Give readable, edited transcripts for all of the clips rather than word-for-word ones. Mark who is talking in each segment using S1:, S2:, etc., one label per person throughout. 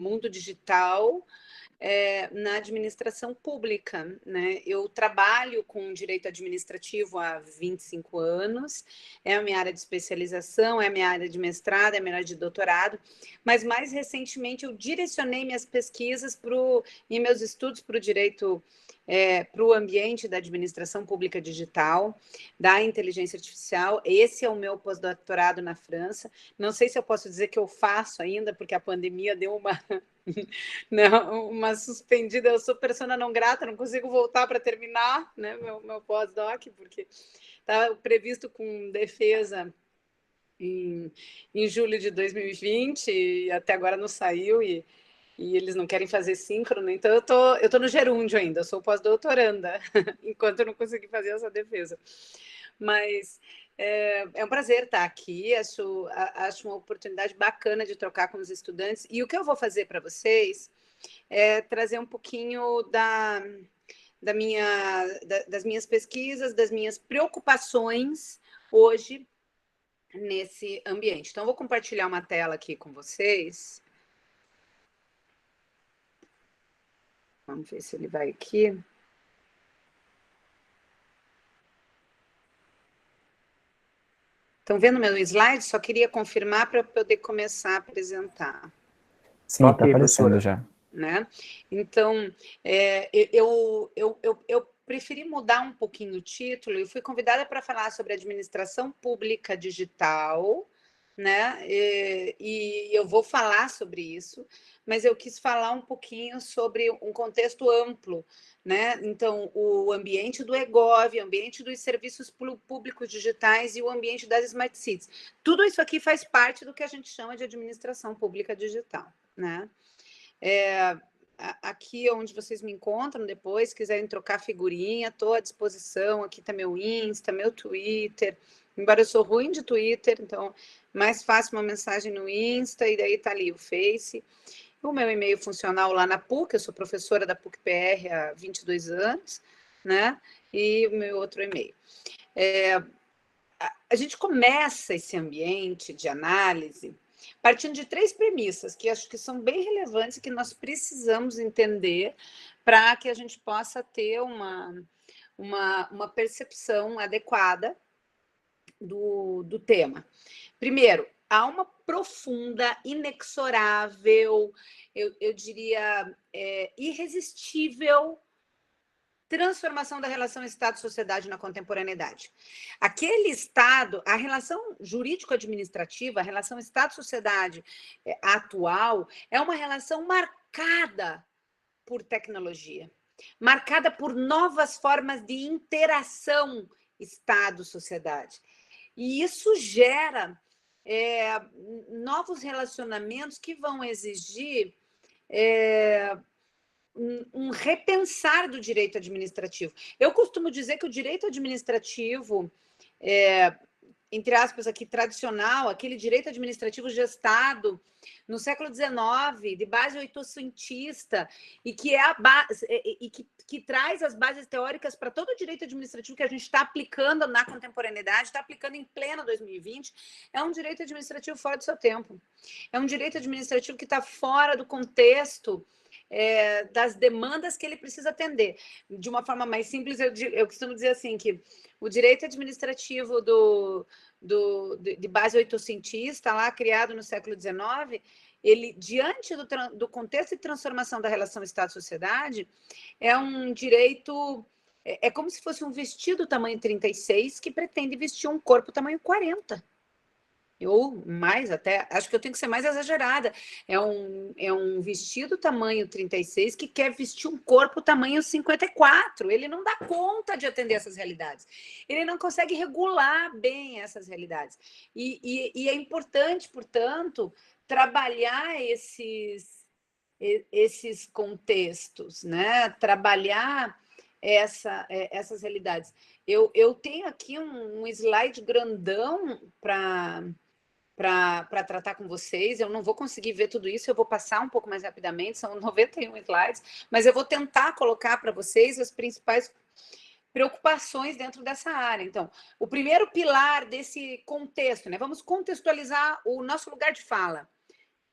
S1: mundo digital na administração pública, né? Eu trabalho com direito administrativo há 25 anos, é a minha área de especialização, é a minha área de mestrado, é a minha área de doutorado, mas mais recentemente eu direcionei minhas pesquisas e meus estudos para o direito, para o ambiente da administração pública digital, da inteligência artificial. Esse é o meu pós-doutorado na França. Não sei se eu posso dizer que eu faço ainda, porque a pandemia deu uma suspendida. Eu sou persona não grata, não consigo voltar para terminar, né, meu pós-doc, porque estava previsto com defesa em julho de 2020 e até agora não saiu, e eles não querem fazer síncrono, então eu tô no gerúndio ainda, eu sou pós-doutoranda, enquanto eu não consegui fazer essa defesa. Mas é um prazer estar aqui, acho uma oportunidade bacana de trocar com os estudantes, e o que eu vou fazer para vocês é trazer um pouquinho das minhas pesquisas, das minhas preocupações hoje nesse ambiente. Então, eu vou compartilhar uma tela aqui com vocês. Vamos ver se ele vai aqui. Estão vendo meu slide? Só queria confirmar para eu poder começar a apresentar.
S2: Sim, está aparecendo já.
S1: Né? Então, eu preferi mudar um pouquinho o título e fui convidada para falar sobre administração pública digital, né? E eu vou falar sobre isso, mas eu quis falar um pouquinho sobre um contexto amplo, né? Então, o ambiente do eGov, o ambiente dos serviços públicos digitais e o ambiente das Smart Cities. Tudo isso aqui faz parte do que a gente chama de administração pública digital, né? Aqui onde vocês me encontram depois, se quiserem trocar figurinha, estou à disposição. Aqui está meu Insta, meu Twitter, embora eu sou ruim de Twitter, então mais fácil uma mensagem no Insta, e daí está ali o Face. O meu e-mail funcional lá na PUC, eu sou professora da PUC-PR há 22 anos, né? E o meu outro e-mail. A gente começa esse ambiente de análise partindo de 3 premissas que acho que são bem relevantes e que nós precisamos entender para que a gente possa ter uma percepção adequada do tema. Primeiro, há uma profunda, inexorável, eu diria, irresistível transformação da relação Estado-sociedade na contemporaneidade. Aquele Estado, a relação jurídico-administrativa, a relação Estado-sociedade atual, é uma relação marcada por tecnologia, marcada por novas formas de interação Estado-sociedade. E isso gera novos relacionamentos que vão exigir um repensar do direito administrativo. Eu costumo dizer que o direito administrativo, entre aspas aqui, tradicional, aquele direito administrativo gestado no século XIX, de base oitocentista, e que é a base, que traz as bases teóricas para todo o direito administrativo que a gente está aplicando na contemporaneidade, está aplicando em pleno 2020, é um direito administrativo fora do seu tempo. É um direito administrativo que está fora do contexto das demandas que ele precisa atender. De uma forma mais simples, eu costumo dizer assim, que o direito administrativo de base oitocentista, lá criado no século XIX, ele, diante do contexto de transformação da relação Estado-sociedade, é um direito, é como se fosse um vestido tamanho 36 que pretende vestir um corpo tamanho 40. Ou mais até, acho que eu tenho que ser mais exagerada. É um vestido tamanho 36 que quer vestir um corpo tamanho 54. Ele não dá conta de atender essas realidades. Ele não consegue regular bem essas realidades. E é importante, portanto, trabalhar esses contextos, né? Trabalhar essas realidades. Eu tenho aqui um slide grandão para tratar com vocês. Eu não vou conseguir ver tudo isso, eu vou passar um pouco mais rapidamente, são 91 slides, mas eu vou tentar colocar para vocês as principais preocupações dentro dessa área. Então, o primeiro pilar desse contexto, né? Vamos contextualizar o nosso lugar de fala.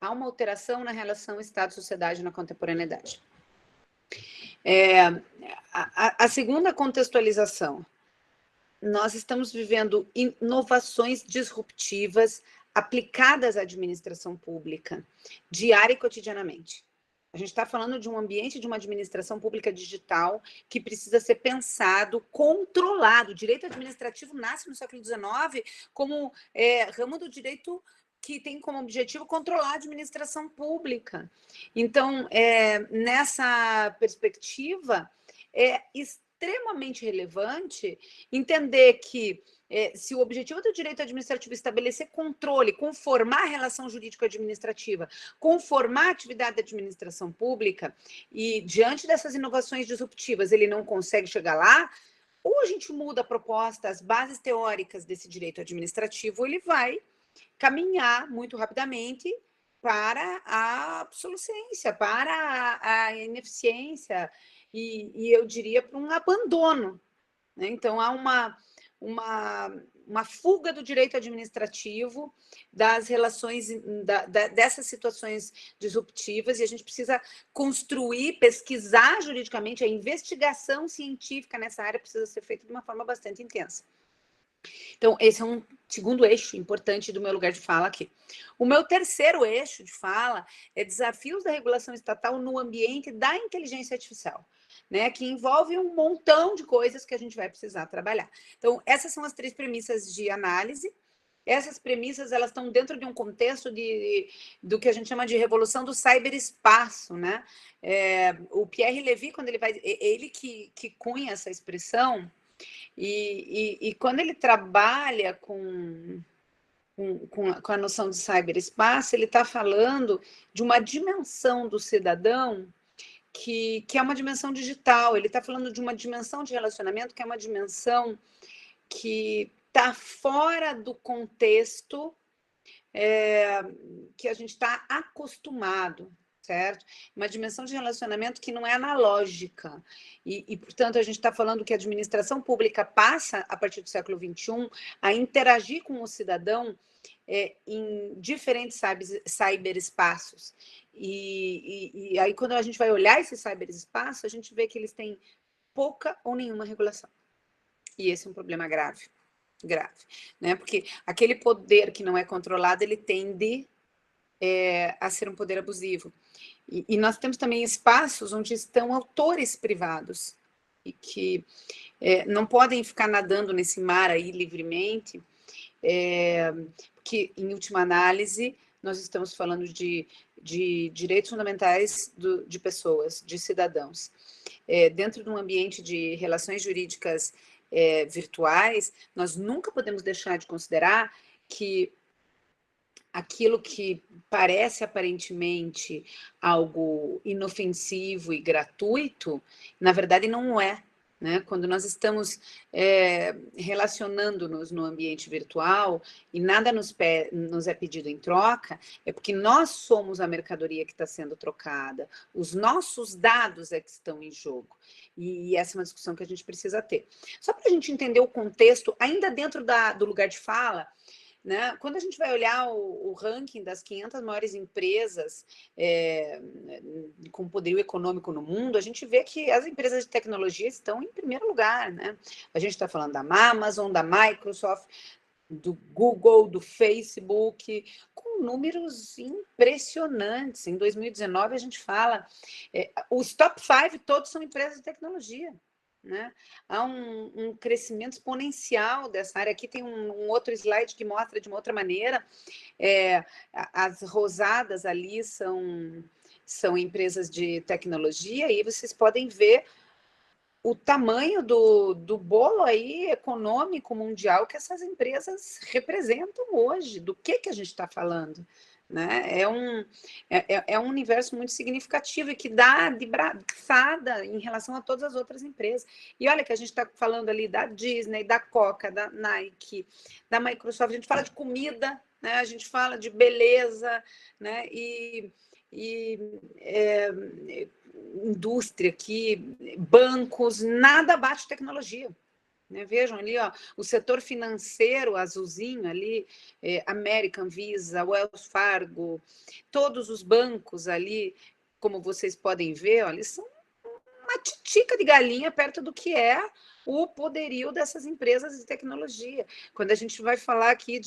S1: há uma alteração na relação Estado-sociedade na contemporaneidade. A segunda contextualização, nós estamos vivendo inovações disruptivas aplicadas à administração pública, diária e cotidianamente. A gente está falando de um ambiente de uma administração pública digital que precisa ser pensado, controlado. O direito administrativo nasce no século XIX como ramo do direito que tem como objetivo controlar a administração pública. Então, nessa perspectiva, é extremamente relevante entender que se o objetivo do direito administrativo é estabelecer controle, conformar a relação jurídico-administrativa, conformar a atividade da administração pública, e diante dessas inovações disruptivas ele não consegue chegar lá, ou a gente muda a proposta, as bases teóricas desse direito administrativo, ele vai caminhar muito rapidamente para a obsolescência, para a ineficiência, e eu diria para um abandono, né? Então, há uma fuga do direito administrativo, das relações, dessas situações disruptivas, e a gente precisa construir, pesquisar juridicamente, a investigação científica nessa área precisa ser feita de uma forma bastante intensa. Então, esse é um segundo eixo importante do meu lugar de fala aqui. O meu terceiro eixo de fala é desafios da regulação estatal no ambiente da inteligência artificial, né, que envolve um montão de coisas que a gente vai precisar trabalhar. Então, essas são as três premissas de análise. Essas premissas, elas estão dentro de um contexto do que a gente chama de revolução do cyberespaço, né? O Pierre Levy, quando ele que cunha essa expressão, e quando ele trabalha com a noção de cyberespaço, ele está falando de uma dimensão do cidadão que é uma dimensão digital. Ele está falando de uma dimensão de relacionamento que é uma dimensão que está fora do contexto que a gente está acostumado, certo? Uma dimensão de relacionamento que não é analógica. Portanto, a gente está falando que a administração pública passa, a partir do século XXI, a interagir com o cidadão em diferentes cyberespaços. E aí, quando a gente vai olhar esses cyberespaços, a gente vê que eles têm pouca ou nenhuma regulação. E esse é um problema grave, né? Porque aquele poder que não é controlado, ele tende a ser um poder abusivo. E nós temos também espaços onde estão autores privados e que não podem ficar nadando nesse mar aí livremente, porque, em última análise, nós estamos falando de direitos fundamentais de pessoas, de cidadãos. Dentro de um ambiente de relações jurídicas virtuais, nós nunca podemos deixar de considerar que aquilo que parece aparentemente algo inofensivo e gratuito, na verdade não é, né? Quando nós estamos relacionando-nos no ambiente virtual e nada nos é pedido em troca, é porque nós somos a mercadoria que está sendo trocada, os nossos dados é que estão em jogo. E essa é uma discussão que a gente precisa ter. Só para a gente entender o contexto, ainda dentro do lugar de fala, né? Quando a gente vai olhar o ranking das 500 maiores empresas com poderio econômico no mundo, a gente vê que as empresas de tecnologia estão em primeiro lugar, né? A gente está falando da Amazon, da Microsoft, do Google, do Facebook, com números impressionantes. Em 2019, a gente fala, os top 5 todos são empresas de tecnologia, né? Há um crescimento exponencial dessa área. Aqui tem um outro slide que mostra de uma outra maneira. As rosadas ali são empresas de tecnologia, e vocês podem ver o tamanho do bolo aí econômico mundial que essas empresas representam hoje. Do que a gente está falando? Né? É um universo muito significativo e que dá de braçada em relação a todas as outras empresas. E olha que a gente está falando ali da Disney, da Coca, da Nike, da Microsoft, a gente fala de comida, né? A gente fala de beleza, né? Indústria aqui, bancos, nada bate tecnologia. né? Vejam ali, ó, o setor financeiro azulzinho ali, American, Visa, Wells Fargo, todos os bancos ali, como vocês podem ver, ó, eles são uma titica de galinha perto do que é o poderio dessas empresas de tecnologia. Quando a gente vai falar aqui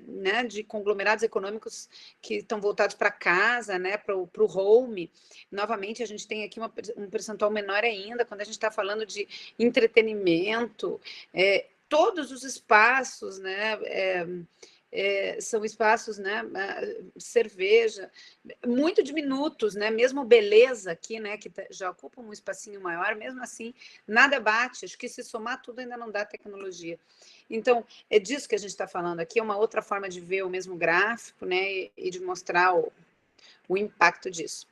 S1: né, de conglomerados econômicos que estão voltados para casa, né, para o home, novamente a gente tem aqui um percentual menor ainda, quando a gente está falando de entretenimento, todos os espaços, né, são espaços, né, cerveja, muito diminutos, né, mesmo beleza aqui, né, que já ocupa um espacinho maior, mesmo assim, nada bate, acho que se somar tudo ainda não dá tecnologia. Então, é disso que a gente está falando aqui, é uma outra forma de ver o mesmo gráfico, né, e de mostrar o impacto disso.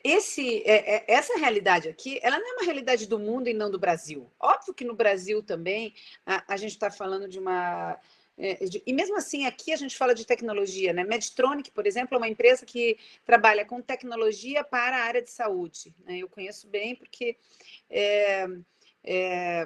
S1: Essa realidade aqui, ela não é uma realidade do mundo e não do Brasil. Óbvio que no Brasil também a gente está falando de uma... e mesmo assim, aqui a gente fala de tecnologia, né? Medtronic, por exemplo, é uma empresa que trabalha com tecnologia para a área de saúde, né? Eu conheço bem porque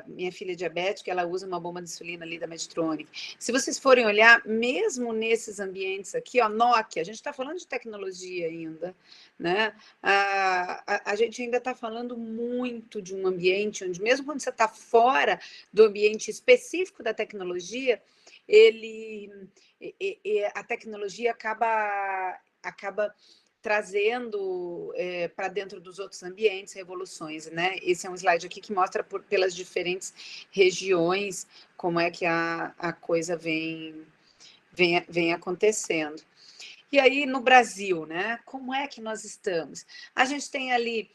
S1: minha filha é diabética, ela usa uma bomba de insulina ali da Medtronic. Se vocês forem olhar, mesmo nesses ambientes aqui, ó, Nokia, a gente está falando de tecnologia ainda, né? A gente ainda está falando muito de um ambiente onde, mesmo quando você está fora do ambiente específico da tecnologia, a tecnologia acaba trazendo para dentro dos outros ambientes revoluções, né? Esse é um slide aqui que mostra pelas diferentes regiões como é que a coisa vem acontecendo. E aí, no Brasil, né? Como é que nós estamos? A gente tem ali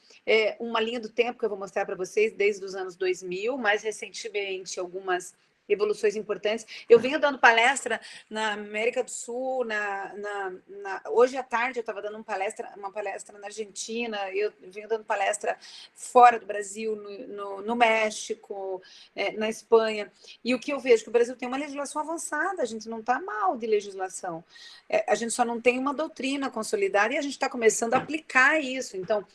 S1: uma linha do tempo que eu vou mostrar para vocês desde os anos 2000, mais recentemente algumas evoluções importantes. Eu venho dando palestra na América do Sul, hoje à tarde eu estava dando uma palestra na Argentina, eu venho dando palestra fora do Brasil, no México, na Espanha, e o que eu vejo que o Brasil tem uma legislação avançada, a gente não está mal de legislação, a gente só não tem uma doutrina consolidada e a gente está começando a aplicar isso. Então,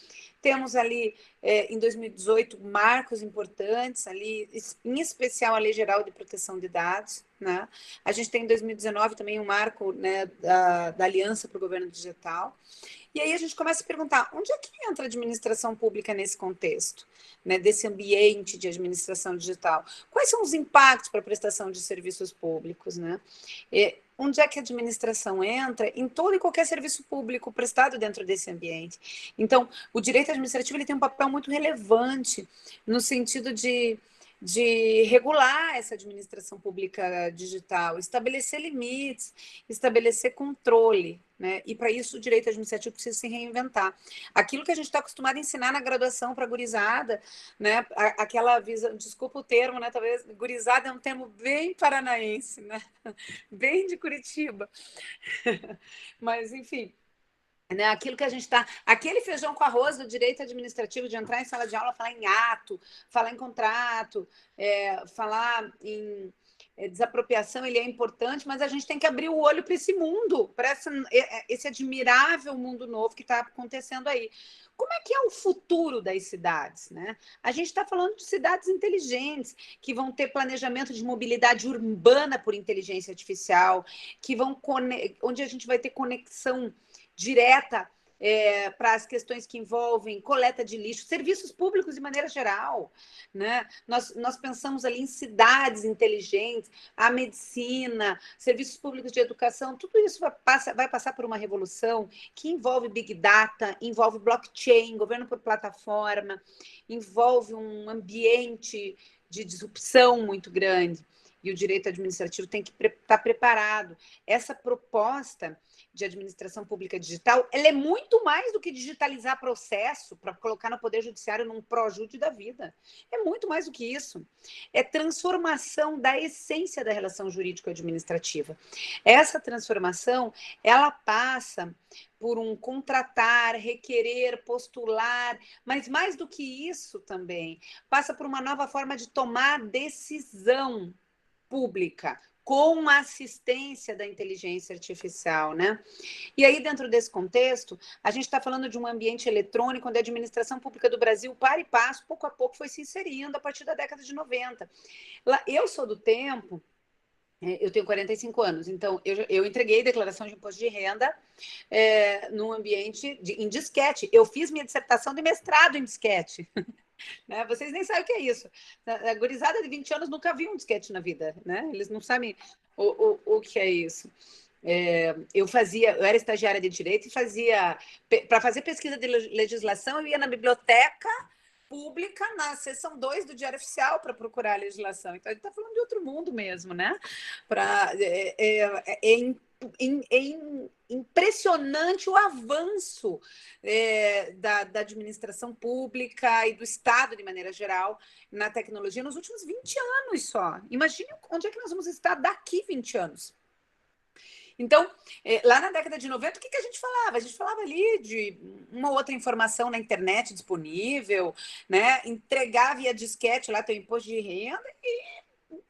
S1: temos ali, em 2018, marcos importantes, ali, em especial a Lei Geral de Proteção de Dados, né? A gente tem em 2019 também um marco, né, da Aliança para o Governo Digital. E aí a gente começa a perguntar, onde é que entra a administração pública nesse contexto, né, desse ambiente de administração digital? Quais são os impactos para a prestação de serviços públicos, né? Onde é que a administração entra em todo e qualquer serviço público prestado dentro desse ambiente? Então, o direito administrativo ele tem um papel muito relevante no sentido de regular essa administração pública digital, estabelecer limites, estabelecer controle, né? E para isso o direito administrativo precisa se reinventar. Aquilo que a gente está acostumado a ensinar na graduação para a gurizada, né? Aquela visão, desculpa o termo, né? Talvez gurizada é um termo bem paranaense, né? Bem de Curitiba. Mas, enfim, né, aquilo que a gente está... Aquele feijão com arroz do direito administrativo, de entrar em sala de aula, falar em ato, falar em contrato, falar em desapropriação, ele é importante, mas a gente tem que abrir o olho para esse mundo, para esse admirável mundo novo que está acontecendo aí. Como é que é o futuro das cidades, né? A gente está falando de cidades inteligentes, que vão ter planejamento de mobilidade urbana por inteligência artificial, onde a gente vai ter conexão direta para as questões que envolvem coleta de lixo, serviços públicos de maneira geral, né? Nós pensamos ali em cidades inteligentes, a medicina, serviços públicos de educação, tudo isso vai passar por uma revolução que envolve Big Data, envolve blockchain, governo por plataforma, envolve um ambiente de disrupção muito grande. E o direito administrativo tem que estar preparado. Essa proposta de administração pública digital, ela é muito mais do que digitalizar processo para colocar no Poder Judiciário num projúdio da vida. É muito mais do que isso. É transformação da essência da relação jurídico-administrativa. Essa transformação, ela passa por um contratar, requerer, postular, mas mais do que isso também, passa por uma nova forma de tomar decisão pública, com a assistência da inteligência artificial, né? E aí, dentro desse contexto, a gente está falando de um ambiente eletrônico onde a administração pública do Brasil, para e passo, pouco a pouco, foi se inserindo a partir da década de 90. Eu sou do tempo, eu tenho 45 anos, então eu entreguei declaração de imposto de renda num ambiente em disquete. Eu fiz minha dissertação de mestrado em disquete. Né? Vocês nem sabem o que é isso. A gurizada de 20 anos nunca viu um disquete na vida, né? Eles não sabem o que é isso. Eu era estagiária de direito e para fazer pesquisa de legislação, eu ia na biblioteca pública, na seção 2 do Diário Oficial, para procurar a legislação. Então, a gente está falando de outro mundo mesmo, né? Impressionante o avanço da administração pública e do Estado, de maneira geral, na tecnologia nos últimos 20 anos só. Imagine onde é que nós vamos estar daqui 20 anos. Então, lá na década de 90, o que a gente falava? A gente falava ali de uma outra informação na internet disponível, né? Entregar via disquete lá teu imposto de renda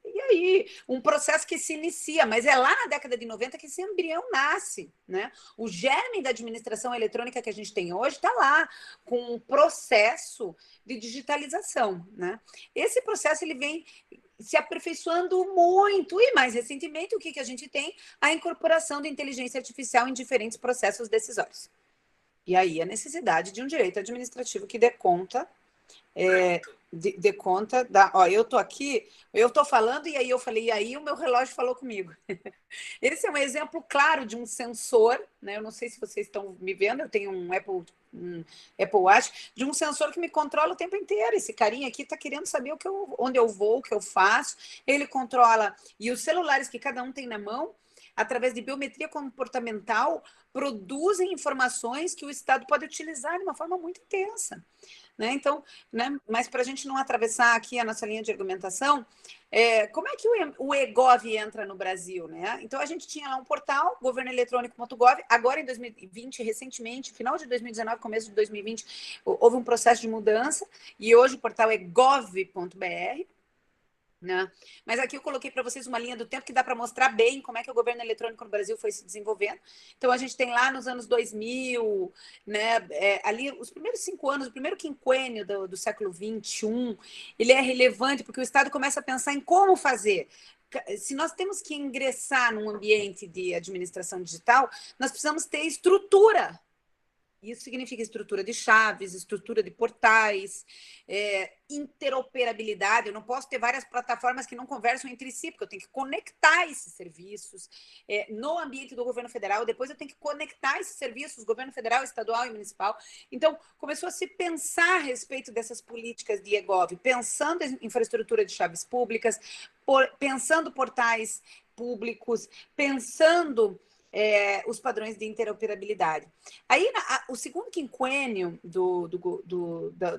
S1: e aí, um processo que se inicia, mas é lá na década de 90 que esse embrião nasce, né? O germe da administração eletrônica que a gente tem hoje está lá, com um processo de digitalização, né? Esse processo ele vem se aperfeiçoando muito, e mais recentemente, o que a gente tem? A incorporação da inteligência artificial em diferentes processos decisórios. E aí a necessidade de um direito administrativo que dê conta de conta da... Ó, eu tô aqui, eu tô falando, e aí eu falei, e aí o meu relógio falou comigo. Esse é um exemplo claro de um sensor, né? Eu não sei se vocês estão me vendo, eu tenho um Apple Watch, de um sensor que me controla o tempo inteiro. Esse carinha aqui está querendo saber onde eu vou, o que eu faço. Ele controla, e os celulares que cada um tem na mão, através de biometria comportamental, produzem informações que o Estado pode utilizar de uma forma muito intensa. Né? Então, né? Mas para a gente não atravessar aqui a nossa linha de argumentação, como é que o eGov entra no Brasil? Né? Então, a gente tinha lá um portal, governoeletrônico.gov, agora em 2020, recentemente, final de 2019, começo de 2020, houve um processo de mudança, e hoje o portal é gov.br. Né? Mas aqui eu coloquei para vocês uma linha do tempo que dá para mostrar bem como é que o governo eletrônico no Brasil foi se desenvolvendo. Então, a gente tem lá nos anos 2000, né, ali os primeiros 5 anos, o primeiro quinquênio do século XXI, ele é relevante porque o Estado começa a pensar em como fazer. Se nós temos que ingressar num ambiente de administração digital, nós precisamos ter estrutura. Isso significa estrutura de chaves, estrutura de portais, interoperabilidade. Eu não posso ter várias plataformas que não conversam entre si, porque eu tenho que conectar esses serviços no ambiente do governo federal. Depois eu tenho que conectar esses serviços, governo federal, estadual e municipal. Então, começou a se pensar a respeito dessas políticas de eGov, pensando em infraestrutura de chaves públicas, pensando portais públicos, pensando... os padrões de interoperabilidade. Aí, o segundo quinquênio do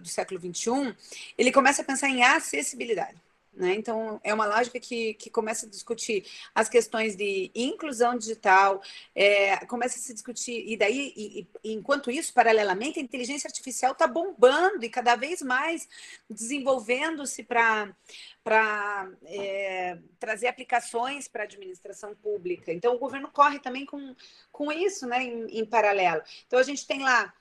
S1: século XXI, ele começa a pensar em acessibilidade. Né? Então, é uma lógica que começa a discutir as questões de inclusão digital, começa a se discutir, e daí, enquanto isso, paralelamente, a inteligência artificial está bombando e cada vez mais desenvolvendo-se para trazer aplicações para a administração pública. Então, o governo corre também com isso, né, em paralelo. Então, a gente tem lá...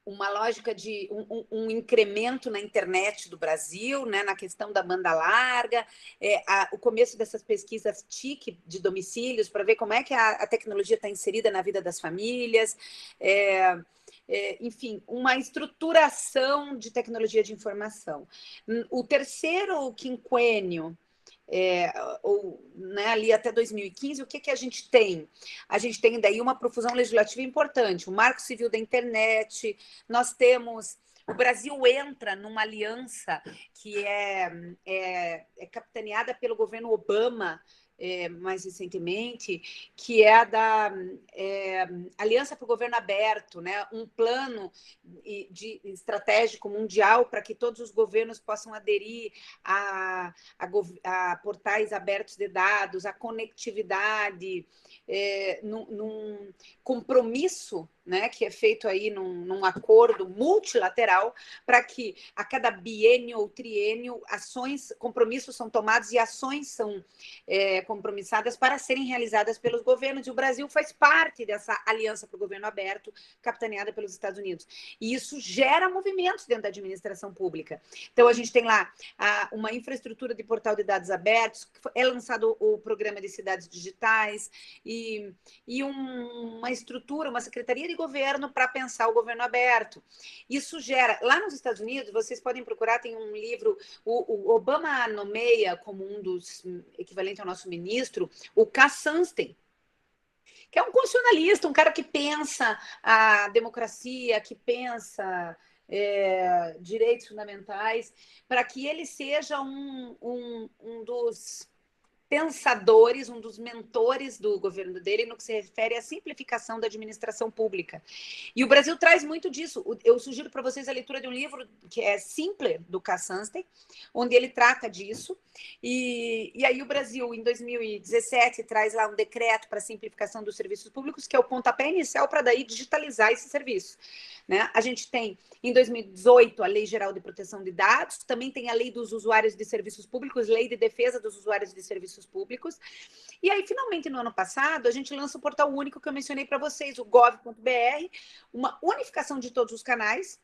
S1: uma lógica de um incremento na internet do Brasil, né, na questão da banda larga, o começo dessas pesquisas TIC de domicílios, para ver como é que a tecnologia está inserida na vida das famílias, enfim, uma estruturação de tecnologia de informação. O terceiro quinquênio, né, ali até 2015, o que a gente tem? A gente tem daí uma profusão legislativa importante, o Marco Civil da Internet, nós temos... O Brasil entra numa aliança que é capitaneada pelo governo Obama, mais recentemente, que é a da Aliança para o Governo Aberto, né? Um plano estratégico mundial para que todos os governos possam aderir a portais abertos de dados, a conectividade, num compromisso né, que é feito aí num acordo multilateral para que a cada biênio ou triênio compromissos são tomados e ações são compromissadas para serem realizadas pelos governos. E o Brasil faz parte dessa aliança para o governo aberto, capitaneada pelos Estados Unidos. E isso gera movimentos dentro da administração pública. Então, a gente tem lá uma infraestrutura de portal de dados abertos, é lançado o programa de cidades digitais e uma estrutura, uma secretaria de governo para pensar o governo aberto. Isso gera... Lá nos Estados Unidos, vocês podem procurar, tem um livro, o Obama nomeia como um dos equivalentes ao nosso ministro, o Cass Sunstein, que é um constitucionalista, um cara que pensa a democracia, que pensa direitos fundamentais, para que ele seja um dos pensadores, um dos mentores do governo dele no que se refere à simplificação da administração pública. E o Brasil traz muito disso. Eu sugiro para vocês a leitura de um livro que é Simpler, do Cass Sunstein, onde ele trata disso. E aí o Brasil, em 2017, traz lá um decreto para a simplificação dos serviços públicos, que é o pontapé inicial para daí digitalizar esse serviço. Né? A gente tem, em 2018, a Lei Geral de Proteção de Dados, também tem a Lei dos Usuários de Serviços Públicos, Lei de Defesa dos Usuários de Serviços Públicos. E aí, finalmente, no ano passado, a gente lança o portal único que eu mencionei para vocês, o gov.br, uma unificação de todos os canais,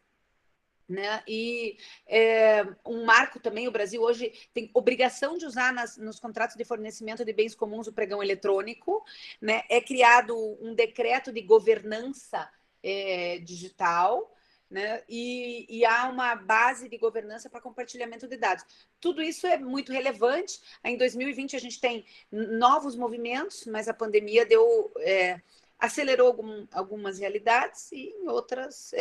S1: né? E um marco também, o Brasil hoje tem obrigação de usar nos contratos de fornecimento de bens comuns o pregão eletrônico, né? É criado um decreto de governança digital, né? E há uma base de governança para compartilhamento de dados. Tudo isso é muito relevante. Em 2020 a gente tem novos movimentos, mas a pandemia acelerou algumas realidades e em outras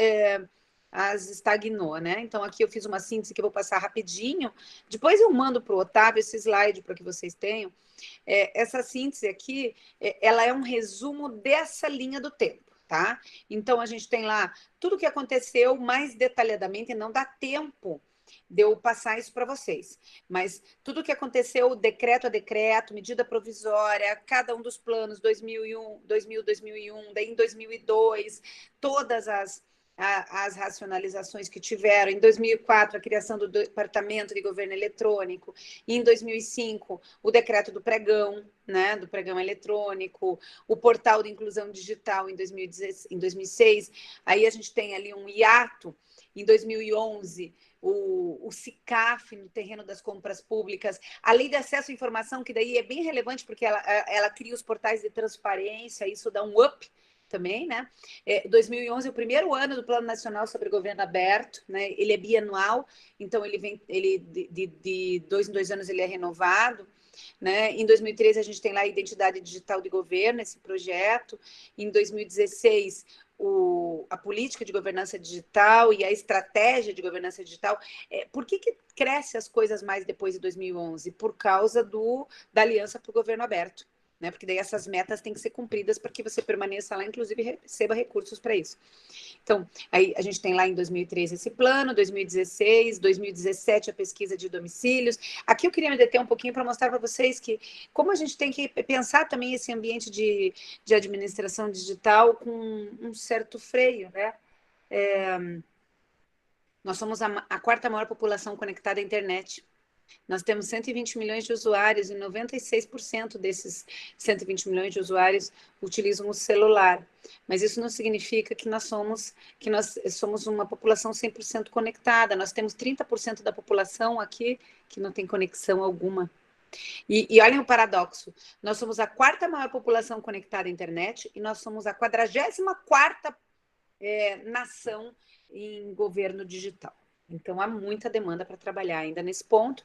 S1: as estagnou, né? Então aqui eu fiz uma síntese que eu vou passar rapidinho. Depois eu mando para o Otávio esse slide para que vocês tenham. Essa síntese aqui, ela é um resumo dessa linha do tempo. Tá? Então, a gente tem lá tudo o que aconteceu mais detalhadamente, não dá tempo de eu passar isso para vocês, mas tudo o que aconteceu, decreto a decreto, medida provisória, cada um dos planos, 2001, daí em 2002, todas as racionalizações que tiveram. Em 2004, a criação do Departamento de Governo Eletrônico. E em 2005, o decreto do pregão, né, do pregão eletrônico, o portal de inclusão digital em 2006. Aí a gente tem ali um hiato. Em 2011, o SICAF no terreno das compras públicas, a lei de acesso à informação, que daí é bem relevante porque ela cria os portais de transparência, isso dá um up também, né? 2011 é o primeiro ano do Plano Nacional sobre Governo Aberto, né? Ele é bianual, então ele de 2 em 2 anos ele é renovado, né? Em 2013 a gente tem lá a Identidade Digital de Governo, esse projeto. Em 2016 a política de governança digital e a estratégia de governança digital. Por que cresce as coisas mais depois de 2011? Por causa da Aliança para o Governo Aberto. Né? Porque daí essas metas têm que ser cumpridas para que você permaneça lá, inclusive receba recursos para isso. Então, aí a gente tem lá em 2013 esse plano, 2016, 2017 a pesquisa de domicílios. Aqui eu queria me deter um pouquinho para mostrar para vocês que como a gente tem que pensar também esse ambiente de administração digital com um certo freio, né? Nós somos a quarta maior população conectada à internet. Nós temos 120 milhões de usuários e 96% desses 120 milhões de usuários utilizam o celular. Mas isso não significa que nós somos uma população 100% conectada. Nós temos 30% da população aqui que não tem conexão alguma. E olhem o paradoxo. Nós somos a quarta maior população conectada à internet e nós somos a 44ª nação em governo digital. Então, há muita demanda para trabalhar ainda nesse ponto.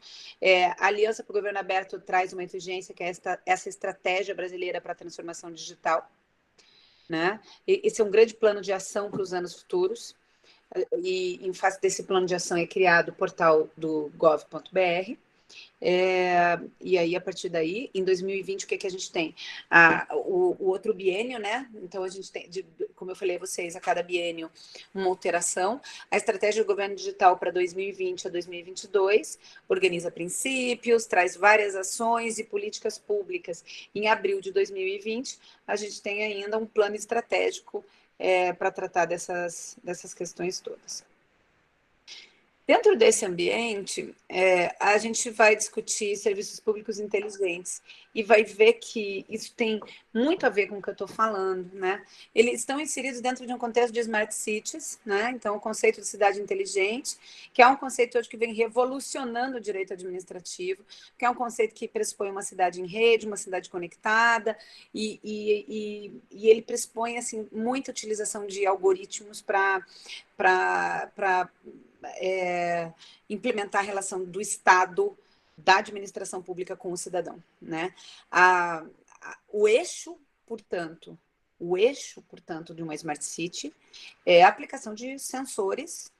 S1: A Aliança para o Governo Aberto traz uma inteligência que é essa estratégia brasileira para a transformação digital. Né? Esse é um grande plano de ação para os anos futuros. E, em face desse plano de ação, é criado o portal do gov.br. E aí, a partir daí, em 2020, o que a gente tem? O outro biênio, né? Então, a gente tem, como eu falei a vocês, a cada biênio uma alteração. A estratégia do governo digital para 2020 a 2022 organiza princípios, traz várias ações e políticas públicas. Em abril de 2020, a gente tem ainda um plano estratégico para tratar dessas questões todas. Dentro desse ambiente, a gente vai discutir serviços públicos inteligentes e vai ver que isso tem muito a ver com o que eu estou falando, né? Eles estão inseridos dentro de um contexto de smart cities, né? Então, o conceito de cidade inteligente, que é um conceito hoje que vem revolucionando o direito administrativo, que é um conceito que pressupõe uma cidade em rede, uma cidade conectada, e ele pressupõe assim, muita utilização de algoritmos para implementar a relação do Estado, da administração pública com o cidadão, né? O eixo, portanto, de uma Smart City é a aplicação de sensores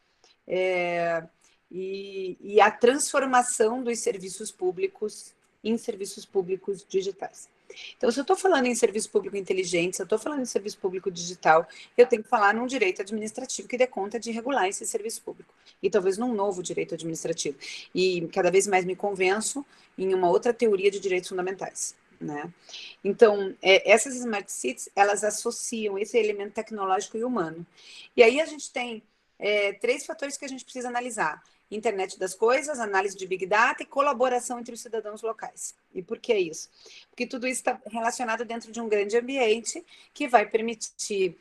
S1: e a transformação dos serviços públicos em serviços públicos digitais. Então, se eu estou falando em serviço público inteligente, se eu estou falando em serviço público digital, eu tenho que falar num direito administrativo que dê conta de regular esse serviço público. E talvez num novo direito administrativo. E cada vez mais me convenço em uma outra teoria de direitos fundamentais, né? Então, essas Smart Cities, elas associam esse elemento tecnológico e humano. E aí a gente tem 3 fatores que a gente precisa analisar. Internet das coisas, análise de Big Data e colaboração entre os cidadãos locais. E por que isso? Porque tudo isso está relacionado dentro de um grande ambiente que vai permitir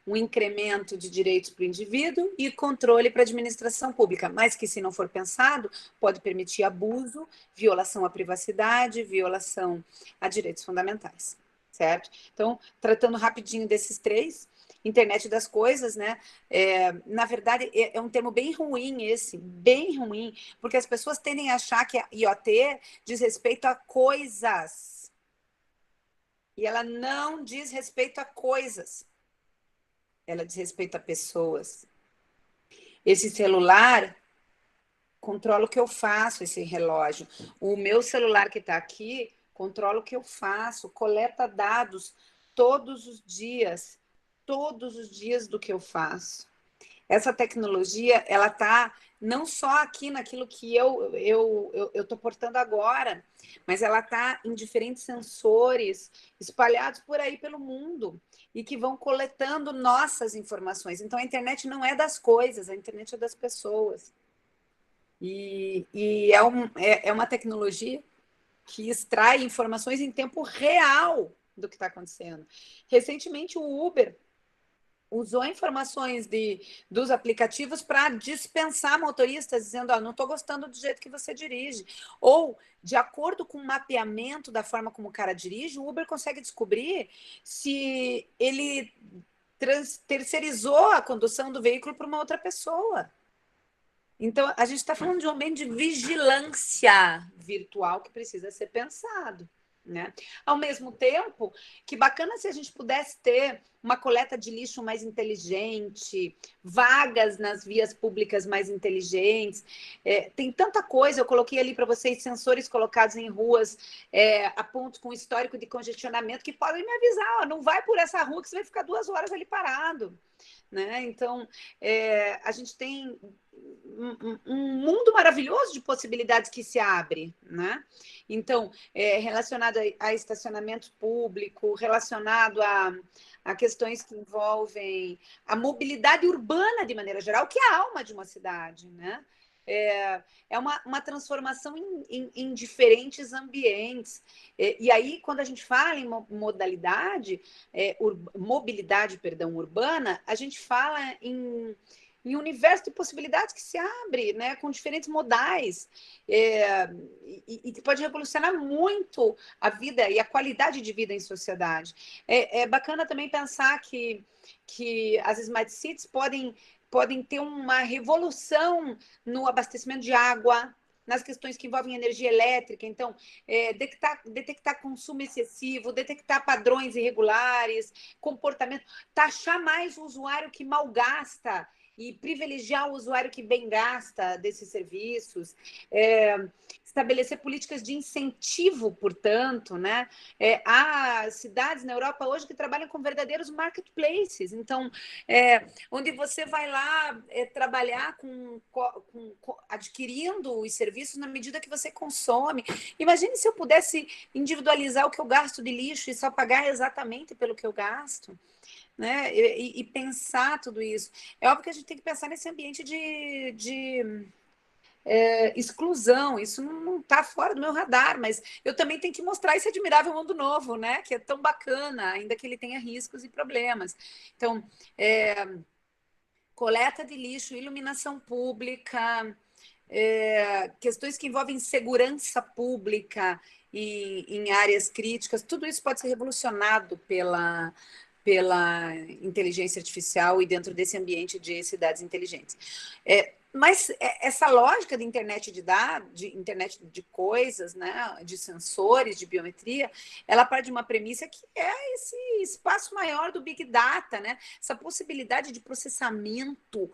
S1: um incremento de direitos para o indivíduo e controle para a administração pública, mas que, se não for pensado, pode permitir abuso, violação à privacidade, violação a direitos fundamentais, certo? Então, tratando rapidinho desses 3, internet das coisas, né? Na verdade, é um termo bem ruim esse, bem ruim, porque as pessoas tendem a achar que a IoT diz respeito a coisas. E ela não diz respeito a coisas. Ela diz respeito a pessoas. Esse celular controla o que eu faço, esse relógio. O meu celular que está aqui controla o que eu faço, coleta dados todos os dias do que eu faço. Essa tecnologia, ela está não só aqui naquilo que eu estou portando agora, mas ela está em diferentes sensores espalhados por aí pelo mundo e que vão coletando nossas informações. Então, a internet não é das coisas, a internet é das pessoas. E é uma tecnologia que extrai informações em tempo real do que está acontecendo. Recentemente, o Uber usou informações dos aplicativos para dispensar motoristas, dizendo, não estou gostando do jeito que você dirige. Ou, de acordo com o mapeamento da forma como o cara dirige, o Uber consegue descobrir se ele terceirizou a condução do veículo para uma outra pessoa. Então, a gente está falando de um ambiente de vigilância virtual que precisa ser pensado, né? Ao mesmo tempo, que bacana se a gente pudesse ter uma coleta de lixo mais inteligente, vagas nas vias públicas mais inteligentes. Tem tanta coisa, eu coloquei ali para vocês sensores colocados em ruas a pontos com histórico de congestionamento que podem me avisar, não vai por essa rua que você vai ficar 2 horas ali parado. Né? Então, a gente tem um mundo maravilhoso de possibilidades que se abre, né? Então, relacionado a estacionamento público, relacionado a questões que envolvem a mobilidade urbana de maneira geral, que é a alma de uma cidade, né? É uma transformação em diferentes ambientes. E aí, quando a gente fala em mobilidade urbana, a gente fala em universo de possibilidades que se abre, né, com diferentes modais, e pode revolucionar muito a vida e a qualidade de vida em sociedade. É bacana também pensar que as Smart Cities podem ter uma revolução no abastecimento de água, nas questões que envolvem energia elétrica. Então, detectar consumo excessivo, detectar padrões irregulares, comportamento, taxar mais o usuário que mal gasta e privilegiar o usuário que bem gasta desses serviços, estabelecer políticas de incentivo, portanto, né? Há cidades na Europa hoje que trabalham com verdadeiros marketplaces, então, onde você vai lá trabalhar adquirindo os serviços na medida que você consome. Imagine se eu pudesse individualizar o que eu gasto de lixo e só pagar exatamente pelo que eu gasto. né? E pensar tudo isso. É óbvio que a gente tem que pensar nesse ambiente de exclusão, isso não está fora do meu radar, mas eu também tenho que mostrar esse admirável mundo novo, né? Que é tão bacana, ainda que ele tenha riscos e problemas. Então, coleta de lixo, iluminação pública, questões que envolvem segurança pública em áreas críticas, tudo isso pode ser revolucionado pela inteligência artificial e dentro desse ambiente de cidades inteligentes. Mas essa lógica de internet de dados, de internet de coisas, né, de sensores, de biometria, ela parte de uma premissa que é esse espaço maior do Big Data, né? Essa possibilidade de processamento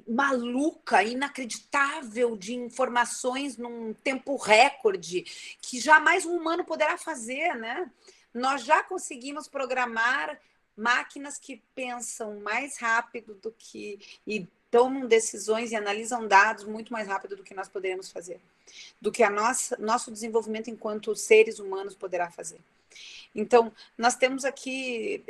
S1: maluca, inacreditável de informações num tempo recorde, que jamais um humano poderá fazer, né? Nós já conseguimos programar máquinas que pensam mais rápido do que e tomam decisões e analisam dados muito mais rápido do que nós poderemos fazer, do que nosso desenvolvimento enquanto seres humanos poderá fazer. Então, nós temos aqui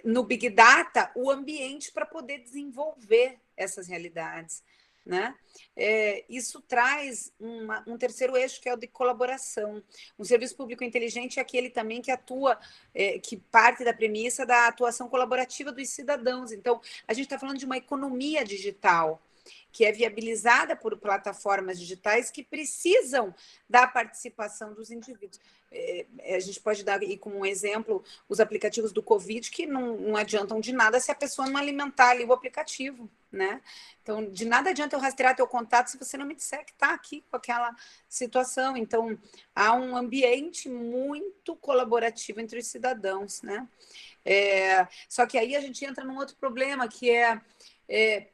S1: no Big Data o ambiente para poder desenvolver essas realidades, né? Isso traz um terceiro eixo, que é o de colaboração. Um serviço público inteligente é aquele também que atua, que parte da premissa da atuação colaborativa dos cidadãos. Então, a gente está falando de uma economia digital, que é viabilizada por plataformas digitais que precisam da participação dos indivíduos. A gente pode dar aí como um exemplo os aplicativos do Covid, que não adiantam de nada se a pessoa não alimentar ali o aplicativo, né? Então, de nada adianta eu rastrear teu contato se você não me disser que está aqui com aquela situação. Então, há um ambiente muito colaborativo entre os cidadãos, né? Só que aí a gente entra num outro problema, que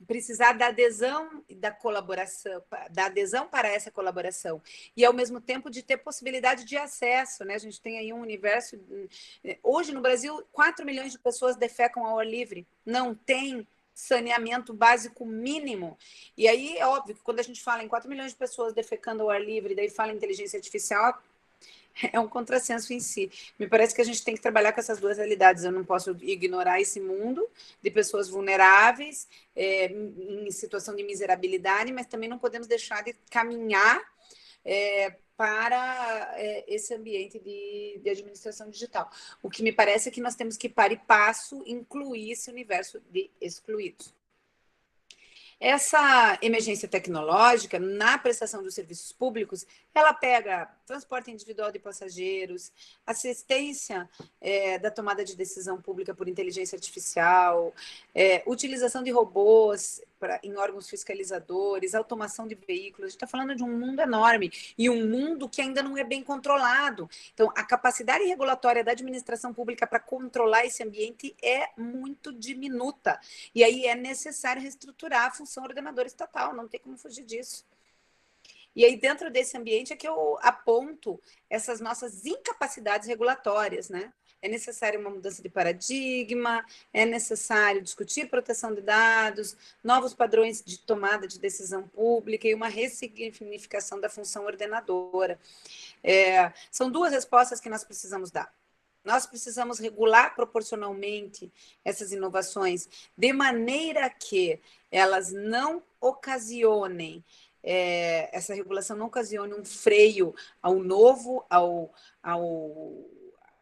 S1: precisar da adesão e da colaboração, da adesão para essa colaboração, e ao mesmo tempo de ter possibilidade de acesso, né? A gente tem aí um universo. Hoje no Brasil, 4 milhões de pessoas defecam ao ar livre, não tem saneamento básico mínimo. E aí é óbvio que quando a gente fala em 4 milhões de pessoas defecando ao ar livre, daí fala em inteligência artificial, é um contrassenso em si. Me parece que a gente tem que trabalhar com essas duas realidades. Eu não posso ignorar esse mundo de pessoas vulneráveis, em situação de miserabilidade, mas também não podemos deixar de caminhar para esse ambiente de administração digital. O que me parece é que nós temos que, para e passo, incluir esse universo de excluídos. Essa emergência tecnológica, na prestação dos serviços públicos, ela pega transporte individual de passageiros, assistência da tomada de decisão pública por inteligência artificial, utilização de robôs em órgãos fiscalizadores, automação de veículos. A gente está falando de um mundo enorme e um mundo que ainda não é bem controlado. Então, a capacidade regulatória da administração pública para controlar esse ambiente é muito diminuta. E aí é necessário reestruturar a função ordenadora estatal, não tem como fugir disso. E aí, dentro desse ambiente, é que eu aponto essas nossas incapacidades regulatórias, né? É necessário uma mudança de paradigma, é necessário discutir proteção de dados, novos padrões de tomada de decisão pública e uma ressignificação da função ordenadora. São duas respostas que nós precisamos dar. Nós precisamos regular proporcionalmente essas inovações, de maneira que elas não ocasionem, essa regulação não ocasione um freio ao novo,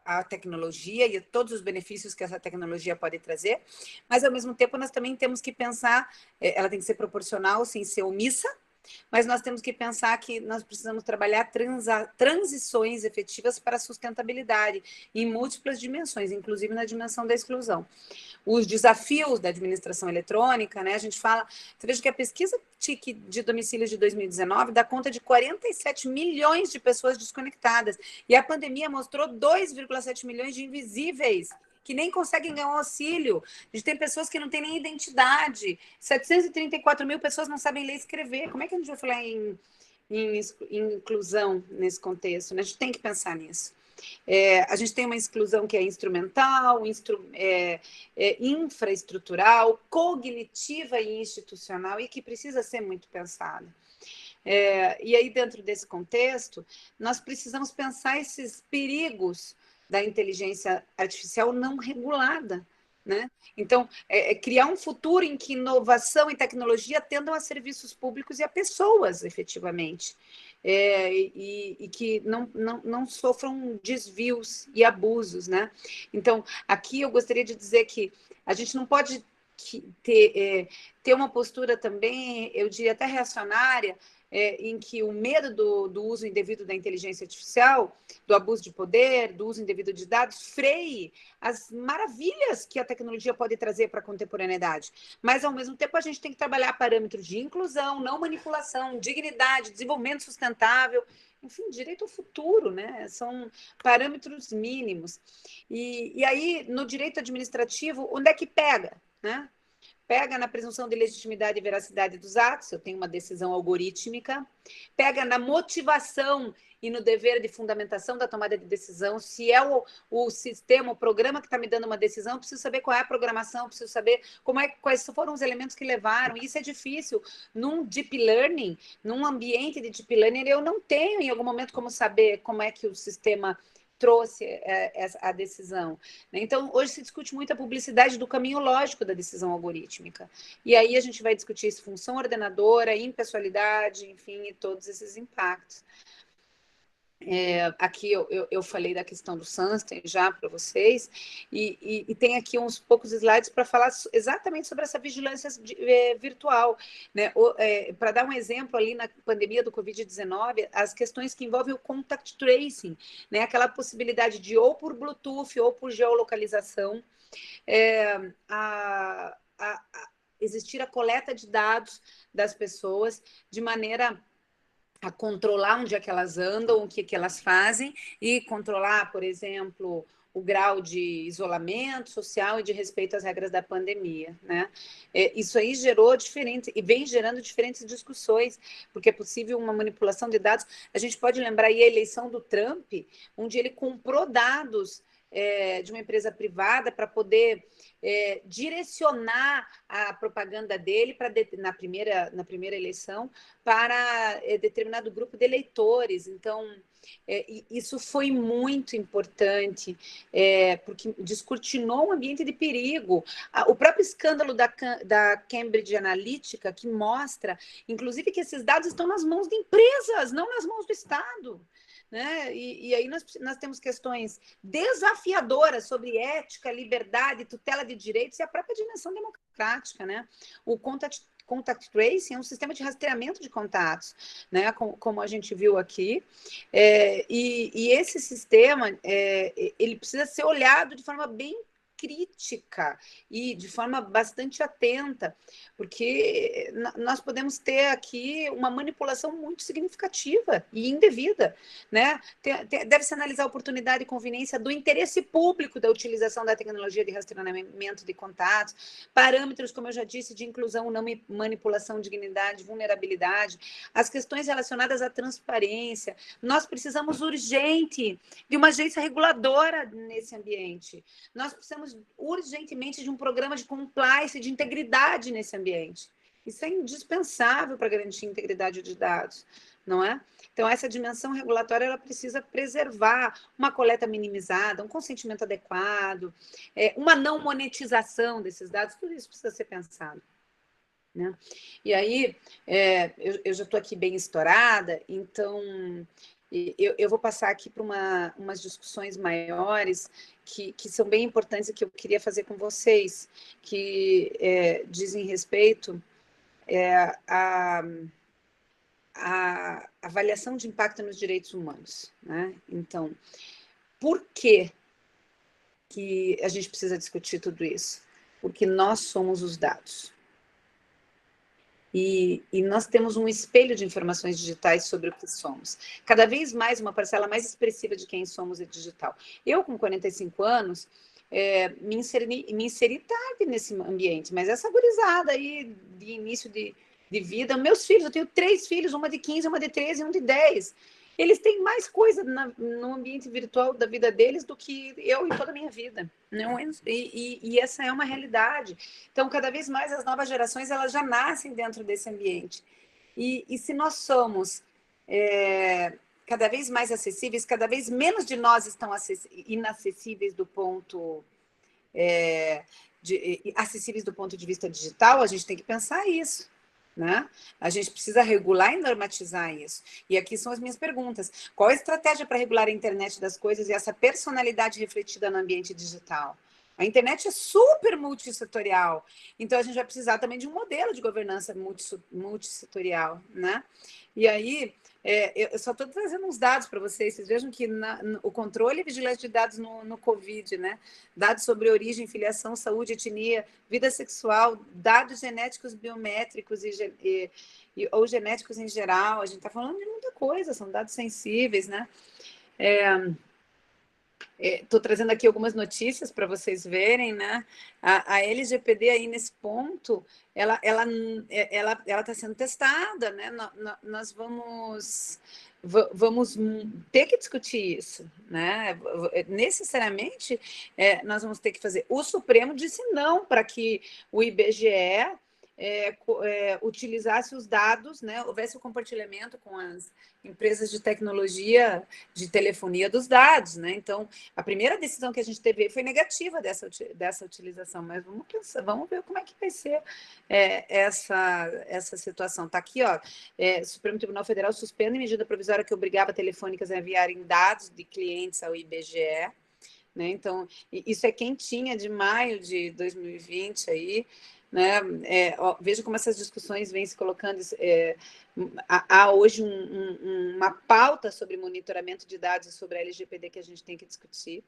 S1: à tecnologia e a todos os benefícios que essa tecnologia pode trazer, mas, ao mesmo tempo, nós também temos que pensar, ela tem que ser proporcional, sem ser omissa, mas nós temos que pensar que nós precisamos trabalhar transições efetivas para a sustentabilidade em múltiplas dimensões, inclusive na dimensão da exclusão. Os desafios da administração eletrônica, né? A gente fala, veja que a pesquisa TIC de domicílios de 2019 dá conta de 47 milhões de pessoas desconectadas, e a pandemia mostrou 2,7 milhões de invisíveis, que nem conseguem ganhar um auxílio. A gente tem pessoas que não têm nem identidade. 734 mil pessoas não sabem ler e escrever. Como é que a gente vai falar em inclusão nesse contexto? A gente tem que pensar nisso. A gente tem uma exclusão que é instrumental, infraestrutural, cognitiva e institucional, e que precisa ser muito pensada. E aí, dentro desse contexto, nós precisamos pensar esses perigos da inteligência artificial não regulada, né? Então, criar um futuro em que inovação e tecnologia atendam a serviços públicos e a pessoas, efetivamente, e que não sofram desvios e abusos, né? Então, aqui eu gostaria de dizer que a gente não pode ter uma postura também, eu diria até reacionária, em que o medo do uso indevido da inteligência artificial, do abuso de poder, do uso indevido de dados, freie as maravilhas que a tecnologia pode trazer para a contemporaneidade. Mas, ao mesmo tempo, a gente tem que trabalhar parâmetros de inclusão, não manipulação, dignidade, desenvolvimento sustentável, enfim, direito ao futuro, né? São parâmetros mínimos. E aí, no direito administrativo, onde é que pega, né? Pega na presunção de legitimidade e veracidade dos atos, eu tenho uma decisão algorítmica, pega na motivação e no dever de fundamentação da tomada de decisão, se é o sistema, o programa que está me dando uma decisão, eu preciso saber qual é a programação, eu preciso saber quais foram os elementos que levaram, e isso é difícil. Num deep learning, num ambiente de deep learning, eu não tenho em algum momento como saber como é que o sistema trouxe a decisão. Então, hoje se discute muito a publicidade do caminho lógico da decisão algorítmica. E aí a gente vai discutir isso, função ordenadora, impessoalidade, enfim, e todos esses impactos. Aqui eu falei da questão do Sunstein já para vocês, e tem aqui uns poucos slides para falar exatamente sobre essa vigilância virtual, né? Para dar um exemplo, ali na pandemia do Covid-19, as questões que envolvem o contact tracing, né? Aquela possibilidade de ou por Bluetooth ou por geolocalização, existir a coleta de dados das pessoas de maneira a controlar onde é que elas andam, o que elas fazem, e controlar, por exemplo, o grau de isolamento social e de respeito às regras da pandemia, né? Isso aí gerou diferentes, e vem gerando diferentes discussões, porque é possível uma manipulação de dados. A gente pode lembrar aí a eleição do Trump, onde ele comprou dados de uma empresa privada para poder direcionar a propaganda dele na primeira eleição para determinado grupo de eleitores. Então, isso foi muito importante, porque descortinou um ambiente de perigo. O próprio escândalo da Cambridge Analytica, que mostra, inclusive, que esses dados estão nas mãos de empresas, não nas mãos do Estado. Né? E aí nós temos questões desafiadoras sobre ética, liberdade, tutela de direitos e a própria dimensão democrática. Né? O contact tracing é um sistema de rastreamento de contatos, né? Como a gente viu aqui, e esse sistema ele precisa ser olhado de forma bem crítica e de forma bastante atenta, porque nós podemos ter aqui uma manipulação muito significativa e indevida, né? Deve-se analisar a oportunidade e conveniência do interesse público da utilização da tecnologia de rastreamento de contatos, parâmetros, como eu já disse, de inclusão, não manipulação, dignidade, vulnerabilidade, as questões relacionadas à transparência. Nós precisamos urgente de uma agência reguladora nesse ambiente. Nós precisamos urgentemente de um programa de compliance, de integridade nesse ambiente. Isso é indispensável para garantir a integridade de dados, não é? Então, essa dimensão regulatória ela precisa preservar uma coleta minimizada, um consentimento adequado, uma não monetização desses dados, tudo isso precisa ser pensado. Né? E aí, eu já estou aqui bem estourada, então eu vou passar aqui para umas discussões maiores que são bem importantes e que eu queria fazer com vocês, que dizem respeito à avaliação de impacto nos direitos humanos. Né? Então, por que a gente precisa discutir tudo isso? Porque nós somos os dados. E nós temos um espelho de informações digitais sobre o que somos. Cada vez mais, uma parcela mais expressiva de quem somos é digital. Eu, com 45 anos, me inseri tarde nesse ambiente, mas essa gurizada aí de início de vida, meus filhos, eu tenho 3 filhos, uma de 15, uma de 13 e um de 10. Eles têm mais coisa no ambiente virtual da vida deles do que eu em toda a minha vida. Não, e essa é uma realidade. Então, cada vez mais as novas gerações elas já nascem dentro desse ambiente. E se nós somos cada vez mais acessíveis, cada vez menos de nós estão inacessíveis do ponto... acessíveis do ponto de vista digital, a gente tem que pensar isso, né? A gente precisa regular e normatizar isso. E aqui são as minhas perguntas. Qual a estratégia para regular a internet das coisas e essa personalidade refletida no ambiente digital? A internet é super multissetorial, então a gente vai precisar também de um modelo de governança multissetorial, né? E aí, eu só estou trazendo uns dados para vocês vejam que o controle e vigilância de dados no Covid, né? Dados sobre origem, filiação, saúde, etnia, vida sexual, dados genéticos biométricos ou genéticos em geral, a gente está falando de muita coisa, são dados sensíveis, né? Estou trazendo aqui algumas notícias para vocês verem, né? A LGPD aí nesse ponto, ela está sendo testada, né? Nós vamos ter que discutir isso, né? Necessariamente, nós vamos ter que fazer. O Supremo disse não para que o IBGE utilizasse os dados, né? Houvesse o compartilhamento com as empresas de tecnologia de telefonia dos dados, né? Então, a primeira decisão que a gente teve foi negativa dessa utilização, mas vamos ver como é que vai ser essa situação. Está aqui, ó, Supremo Tribunal Federal suspende medida provisória que obrigava telefônicas a enviarem dados de clientes ao IBGE, né? Então, isso é quentinha de maio de 2020 aí, né? Veja como essas discussões vêm se colocando. Há hoje uma pauta sobre monitoramento de dados e sobre a LGPD que a gente tem que discutir.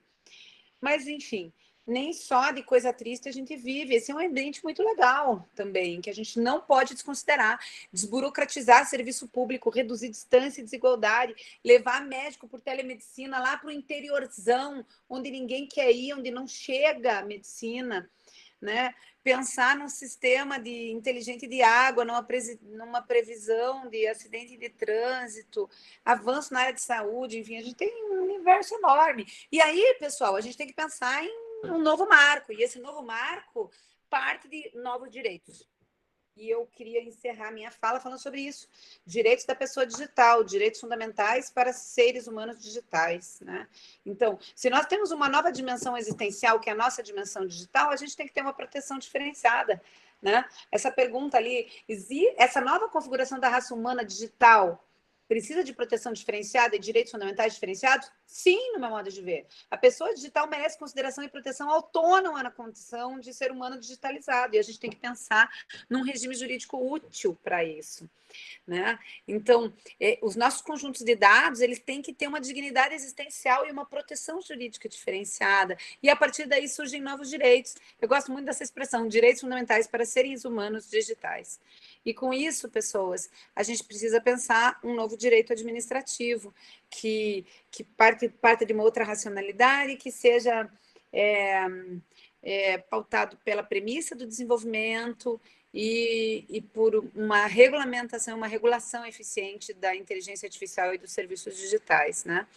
S1: Mas, enfim, nem só de coisa triste a gente vive. Esse é um ambiente muito legal também, que a gente não pode desconsiderar. Desburocratizar serviço público, reduzir distância e desigualdade, levar médico por telemedicina lá para o interiorzão, onde ninguém quer ir, onde não chega a medicina, né? Pensar num sistema inteligente de água, numa previsão de acidente de trânsito, avanço na área de saúde, enfim, a gente tem um universo enorme. E aí, pessoal, a gente tem que pensar em um novo marco, e esse novo marco parte de novos direitos. E eu queria encerrar minha fala falando sobre isso. Direitos da pessoa digital, direitos fundamentais para seres humanos digitais, né? Então, se nós temos uma nova dimensão existencial, que é a nossa dimensão digital, a gente tem que ter uma proteção diferenciada, né? Essa pergunta ali, essa nova configuração da raça humana digital precisa de proteção diferenciada e direitos fundamentais diferenciados? Sim, no meu modo de ver. A pessoa digital merece consideração e proteção autônoma na condição de ser humano digitalizado. E a gente tem que pensar num regime jurídico útil para isso, né? Então, os nossos conjuntos de dados, eles têm que ter uma dignidade existencial e uma proteção jurídica diferenciada. E, a partir daí, surgem novos direitos. Eu gosto muito dessa expressão, direitos fundamentais para seres humanos digitais. E, com isso, pessoas, a gente precisa pensar um novo direito administrativo que parte de uma outra racionalidade, que seja pautado pela premissa do desenvolvimento e por uma regulamentação, uma regulação eficiente da inteligência artificial e dos serviços digitais, né?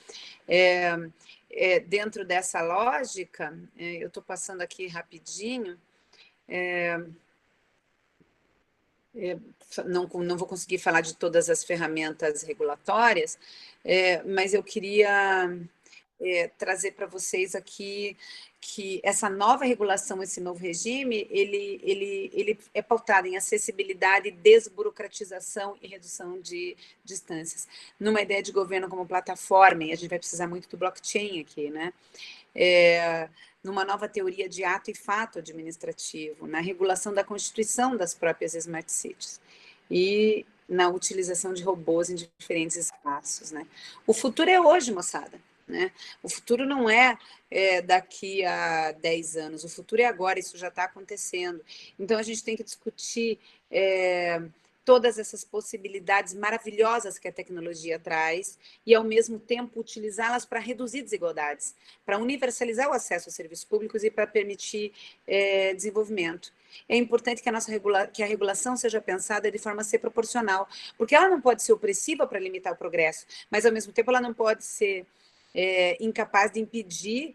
S1: Dentro dessa lógica, eu estou passando aqui rapidinho, não vou conseguir falar de todas as ferramentas regulatórias, mas eu queria trazer para vocês aqui que essa nova regulação, esse novo regime, ele é pautado em acessibilidade, desburocratização e redução de distâncias. Numa ideia de governo como plataforma, e a gente vai precisar muito do blockchain aqui, né? Numa nova teoria de ato e fato administrativo, na regulação da constituição das próprias smart cities e na utilização de robôs em diferentes espaços, né? O futuro é hoje, moçada, né? O futuro não é daqui a 10 anos, o futuro é agora, isso já está acontecendo. Então, a gente tem que discutir todas essas possibilidades maravilhosas que a tecnologia traz e, ao mesmo tempo, utilizá-las para reduzir desigualdades, para universalizar o acesso aos serviços públicos e para permitir desenvolvimento. É importante que a regulação seja pensada de forma a ser proporcional, porque ela não pode ser opressiva para limitar o progresso, mas, ao mesmo tempo, ela não pode ser incapaz de impedir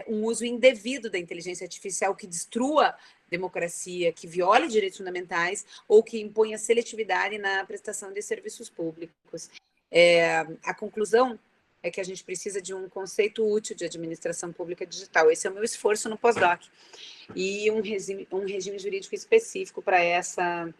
S1: um uso indevido da inteligência artificial que destrua democracia, que viole direitos fundamentais ou que imponha seletividade na prestação de serviços públicos. A conclusão é que a gente precisa de um conceito útil de administração pública digital. Esse é o meu esforço no pós-doc. E um regime jurídico específico para essa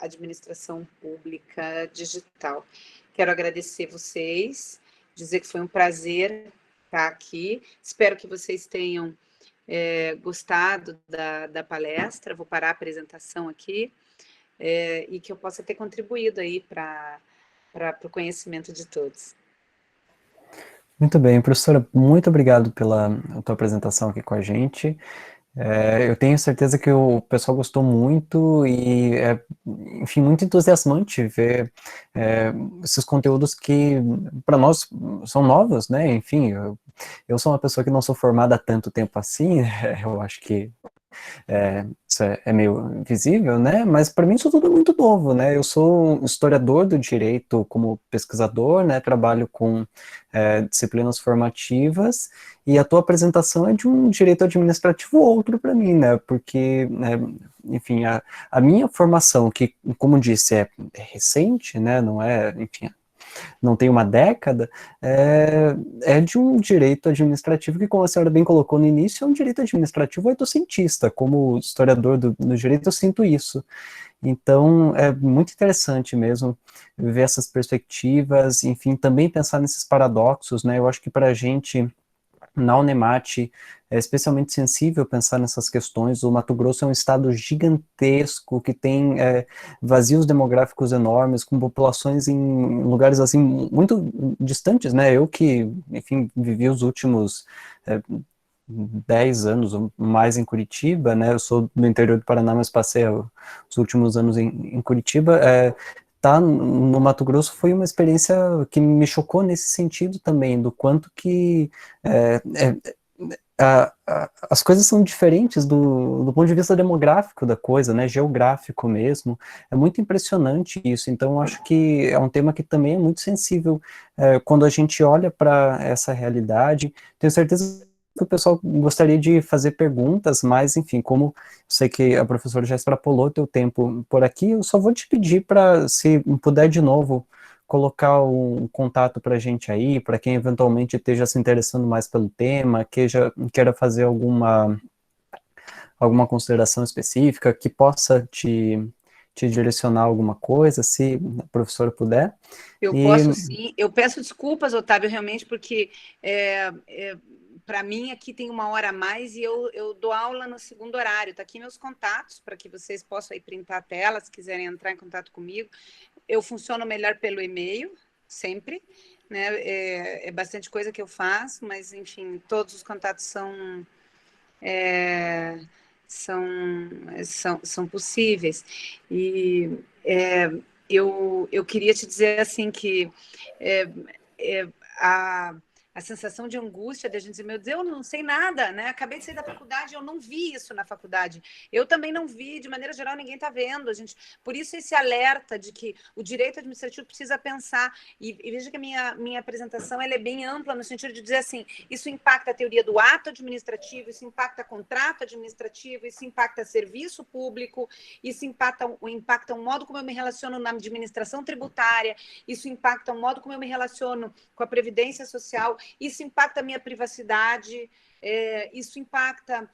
S1: administração pública digital. Quero agradecer vocês, dizer que foi um prazer estar aqui. Espero que vocês tenham gostado da palestra. Vou parar a apresentação aqui e que eu possa ter contribuído aí para o conhecimento de todos.
S2: Muito bem, professora, muito obrigado pela tua apresentação aqui com a gente. Eu tenho certeza que o pessoal gostou muito e enfim, muito entusiasmante ver esses conteúdos que para nós são novos, né? Enfim, eu sou uma pessoa que não sou formada há tanto tempo assim, eu acho que isso é meio visível, né? Mas para mim isso tudo é muito novo, né? Eu sou um historiador do direito como pesquisador, né? Trabalho com disciplinas formativas e a tua apresentação é de um direito administrativo outro para mim, né? Porque, enfim, a minha formação, que, como disse, é recente, né? Não é, enfim, não tem uma década, é de um direito administrativo que, como a senhora bem colocou no início, é um direito administrativo oitocentista. Como historiador do direito, eu sinto isso. Então, é muito interessante mesmo ver essas perspectivas, enfim, também pensar nesses paradoxos, né? Eu acho que para a gente, na Unemate, é especialmente sensível pensar nessas questões. O Mato Grosso é um estado gigantesco, que tem vazios demográficos enormes, com populações em lugares, assim, muito distantes, né? Eu que, enfim, vivi os últimos 10 anos ou mais em Curitiba, né? Eu sou do interior do Paraná, mas passei os últimos anos em Curitiba. Tá no Mato Grosso foi uma experiência que me chocou nesse sentido também, do quanto que as coisas são diferentes do ponto de vista demográfico da coisa, né, geográfico mesmo. É muito impressionante isso. Então eu acho que é um tema que também é muito sensível quando a gente olha para essa realidade. Tenho certeza que o pessoal gostaria de fazer perguntas, mas, enfim, como eu sei que a professora já extrapolou teu tempo por aqui, eu só vou te pedir para, se puder de novo, colocar um contato para a gente aí, para quem eventualmente esteja se interessando mais pelo tema, queira fazer alguma consideração específica, que possa te direcionar alguma coisa, se a professora puder.
S1: Eu posso sim. Eu peço desculpas, Otávio, realmente, porque para mim aqui tem uma hora a mais e eu dou aula no segundo horário. Está aqui meus contatos para que vocês possam aí printar a tela, se quiserem entrar em contato comigo. Eu funciono melhor pelo e-mail, sempre. Né? É bastante coisa que eu faço, mas, enfim, todos os contatos são possíveis. E eu queria te dizer assim que a sensação de angústia de a gente dizer, meu Deus, eu não sei nada, né? Acabei de sair da faculdade, eu não vi isso na faculdade. Eu também não vi, de maneira geral, ninguém está vendo. Por isso esse alerta de que o direito administrativo precisa pensar. E veja que a minha apresentação ela é bem ampla, no sentido de dizer assim, isso impacta a teoria do ato administrativo, isso impacta contrato administrativo, isso impacta serviço público, isso impacta o modo como eu me relaciono na administração tributária, isso impacta o modo como eu me relaciono com a previdência social, isso impacta a minha privacidade, isso impacta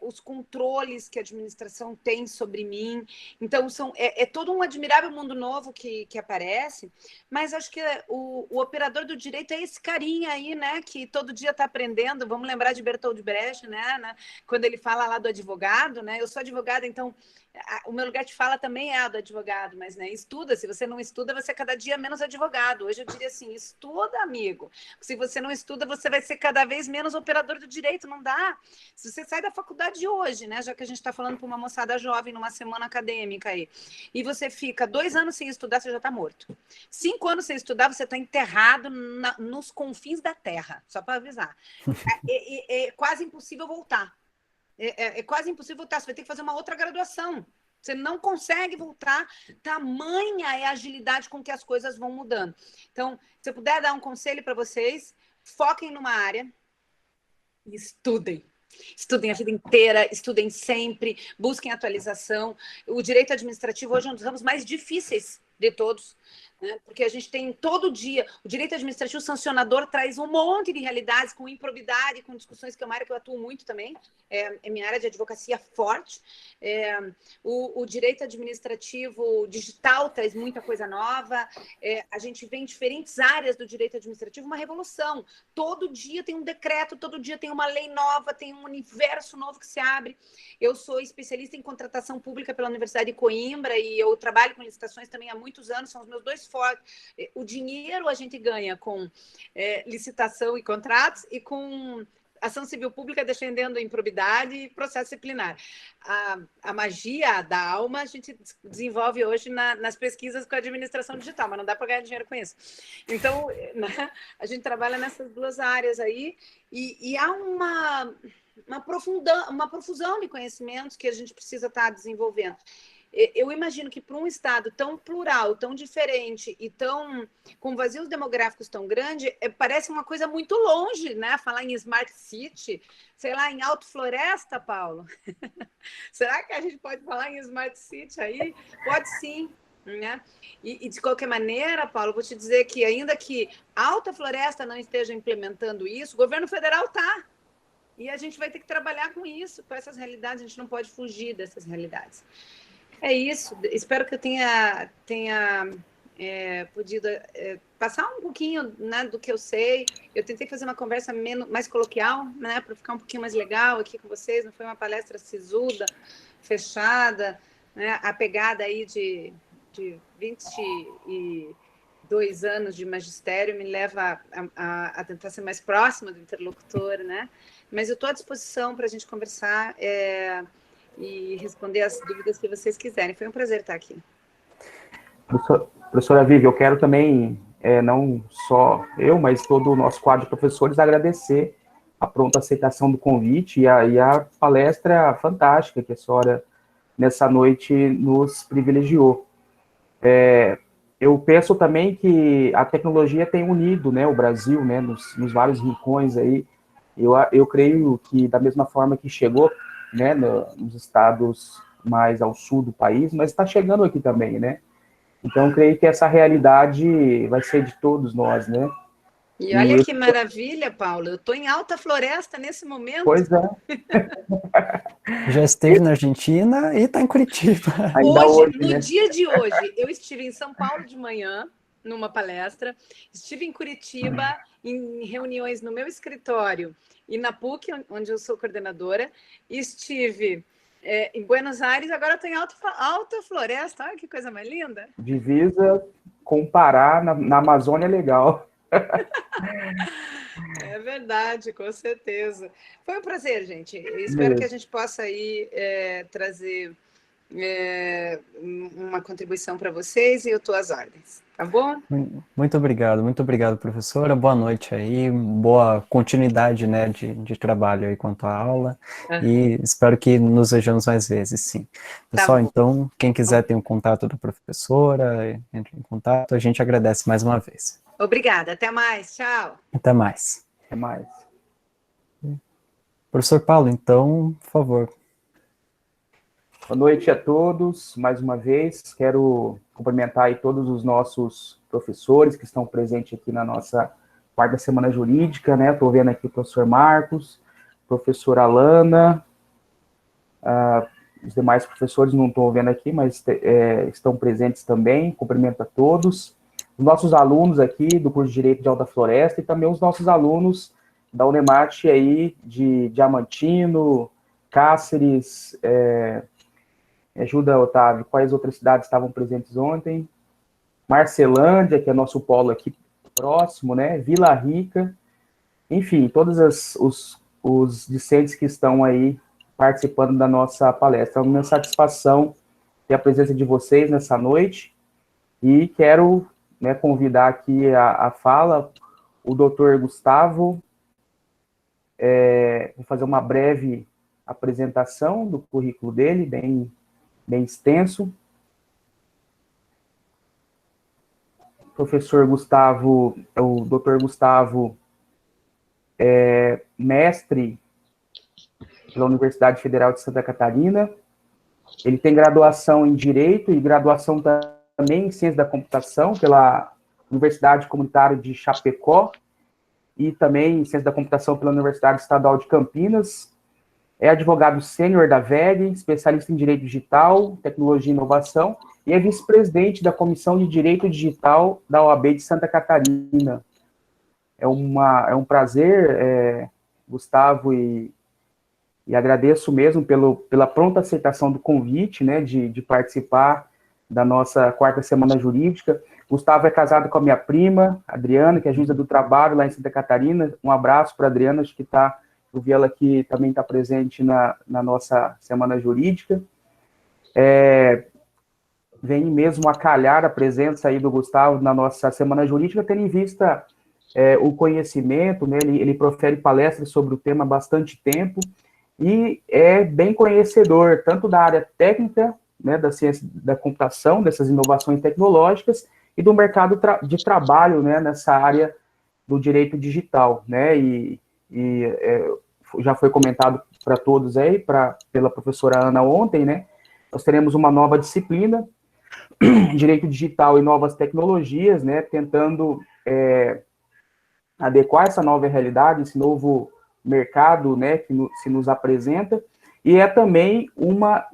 S1: os controles que a administração tem sobre mim. Então, é todo um admirável mundo novo que aparece, mas acho que o operador do direito é esse carinha aí, né, que todo dia está aprendendo. Vamos lembrar de Bertold Brecht, né, quando ele fala lá do advogado, né? Eu sou advogada, então o meu lugar de fala também é a do advogado, mas né, estuda. Se você não estuda, você é cada dia menos advogado. Hoje eu diria assim, estuda, amigo. Se você não estuda, você vai ser cada vez menos operador do direito, não dá. Se você sai da faculdade hoje, né, já que a gente está falando para uma moçada jovem numa semana acadêmica aí, e você fica 2 anos sem estudar, você já está morto. 5 anos sem estudar, você está enterrado nos confins da terra, só para avisar. É quase impossível voltar. É quase impossível voltar. Você vai ter que fazer uma outra graduação. Você não consegue voltar. Tamanha é a agilidade com que as coisas vão mudando. Então, se eu puder dar um conselho para vocês, foquem numa área e estudem. Estudem a vida inteira, estudem sempre, busquem atualização. O direito administrativo hoje é um dos ramos mais difíceis de todos, né? Porque a gente tem todo dia, o direito administrativo sancionador traz um monte de realidades com improbidade, com discussões, que é uma área que eu atuo muito também, é minha área de advocacia forte. O direito administrativo digital traz muita coisa nova, a gente vê em diferentes áreas do direito administrativo uma revolução. Todo dia tem um decreto, todo dia tem uma lei nova, tem um universo novo que se abre. Eu sou especialista em contratação pública pela Universidade de Coimbra e eu trabalho com licitações também há muitos anos, são os meus dois focos. O dinheiro a gente ganha com licitação e contratos e com ação civil pública defendendo a improbidade e processo disciplinar. A magia da alma a gente desenvolve hoje nas pesquisas com a administração digital, mas não dá para ganhar dinheiro com isso. Então, né, a gente trabalha nessas duas áreas aí e há uma profusão de conhecimentos que a gente precisa estar desenvolvendo. Eu imagino que para um estado tão plural, tão diferente e com vazios demográficos tão grande, parece uma coisa muito longe, né? Falar em Smart City, sei lá, em Alto Floresta, Paulo. Será que a gente pode falar em Smart City aí? Pode sim. Né? E de qualquer maneira, Paulo, vou te dizer que ainda que Alta Floresta não esteja implementando isso, o governo federal está. E a gente vai ter que trabalhar com isso, com essas realidades, a gente não pode fugir dessas realidades. É isso, espero que eu tenha podido passar um pouquinho, né, do que eu sei. Eu tentei fazer uma conversa mais coloquial, né, para ficar um pouquinho mais legal aqui com vocês, não foi uma palestra sisuda, fechada, né, a pegada aí de 22 anos de magistério me leva a tentar ser mais próxima do interlocutor, né? Mas eu estou à disposição para a gente conversar e responder as dúvidas que vocês quiserem. Foi um prazer estar aqui.
S3: Professora Vivi, eu quero também, não só eu, mas todo o nosso quadro de professores, agradecer a pronta aceitação do convite e a palestra fantástica que a senhora, nessa noite, nos privilegiou. Eu penso também que a tecnologia tem unido, né, o Brasil, né, nos vários rincões aí. Eu creio que da mesma forma que chegou, né, nos estados mais ao sul do país, mas está chegando aqui também, né? Então, eu creio que essa realidade vai ser de todos nós, né?
S1: E olha que maravilha, Paulo, eu estou em Alta Floresta nesse momento.
S3: Pois é.
S2: Já esteve na Argentina e está em Curitiba.
S1: Hoje, no dia de hoje, eu estive em São Paulo de manhã, numa palestra, estive em Curitiba, em reuniões no meu escritório e na PUC, onde eu sou coordenadora, estive em Buenos Aires, agora estou em Alta Floresta, olha que coisa mais linda.
S3: Divisa com o Pará, na Amazônia, é legal.
S1: É verdade, com certeza. Foi um prazer, gente. Espero que a gente possa aí trazer uma contribuição para vocês e eu estou às ordens, tá bom?
S2: Muito obrigado, professora. Boa noite aí, boa continuidade, né, de trabalho aí quanto à aula e espero que nos vejamos mais vezes, sim. Pessoal, tá, então, quem quiser ter um contato da professora, entre em contato, a gente agradece mais uma vez.
S1: Obrigada, até mais, tchau.
S2: Até mais.
S3: Até mais.
S2: Professor Paulo, então, por favor.
S3: Boa noite a todos, mais uma vez, quero cumprimentar aí todos os nossos professores que estão presentes aqui na nossa quarta semana jurídica, né, estou vendo aqui o professor Marcos, professora Alana, os demais professores não estou vendo aqui, mas estão presentes também, cumprimento a todos, os nossos alunos aqui do curso de Direito de Alta Floresta e também os nossos alunos da Unemate aí, de Diamantino, Cáceres, ajuda, Otávio, quais outras cidades estavam presentes ontem? Marcelândia, que é nosso polo aqui próximo, né? Vila Rica, enfim, todos os discentes que estão aí participando da nossa palestra. É uma satisfação ter a presença de vocês nessa noite e quero, né, convidar aqui a fala o doutor Gustavo, vou fazer uma breve apresentação do currículo dele, bem extenso. Professor Gustavo, o doutor Gustavo é mestre pela Universidade Federal de Santa Catarina. Ele tem graduação em Direito e graduação também em Ciência da Computação pela Universidade Comunitária de Chapecó e também em Ciência da Computação pela Universidade Estadual de Campinas. É advogado sênior da VEG, especialista em Direito Digital, Tecnologia e Inovação, e é vice-presidente da Comissão de Direito Digital da OAB de Santa Catarina. É um prazer, Gustavo, e agradeço mesmo pela pronta aceitação do convite, né, de participar da nossa 4ª Semana Jurídica. Gustavo é casado com a minha prima, Adriana, que é juíza do trabalho lá em Santa Catarina. Um abraço para a Adriana, acho que eu vi ela aqui, também está presente na nossa Semana Jurídica. Vem mesmo a calhar a presença aí do Gustavo na nossa Semana Jurídica, tendo em vista o conhecimento, né? Ele profere palestras sobre o tema há bastante tempo e é bem conhecedor tanto da área técnica, né, da ciência da computação, dessas inovações tecnológicas, e do mercado de trabalho, né, nessa área do direito digital, né, já foi comentado para todos aí, pela professora Ana ontem, né, nós teremos uma nova disciplina, Direito Digital e Novas Tecnologias, né, tentando adequar essa nova realidade, esse novo mercado, né, que se nos apresenta, e é também uma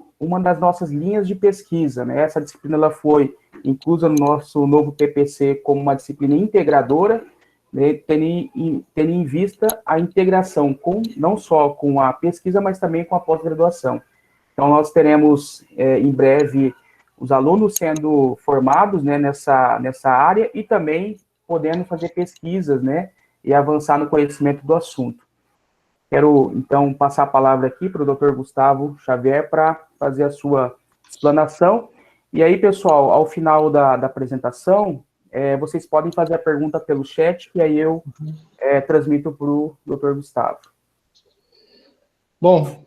S3: das nossas linhas de pesquisa, né, essa disciplina ela foi inclusa no nosso novo PPC como uma disciplina integradora, né, tendo em vista a integração não só com a pesquisa, mas também com a pós-graduação. Então, nós teremos, em breve, os alunos sendo formados, né, nessa área e também podendo fazer pesquisas, né, e avançar no conhecimento do assunto. Quero, então, passar a palavra aqui para o Dr. Gustavo Xavier para fazer a sua explanação. E aí, pessoal, ao final da apresentação, vocês podem fazer a pergunta pelo chat, que aí eu transmito para o Dr. Gustavo.
S4: Bom,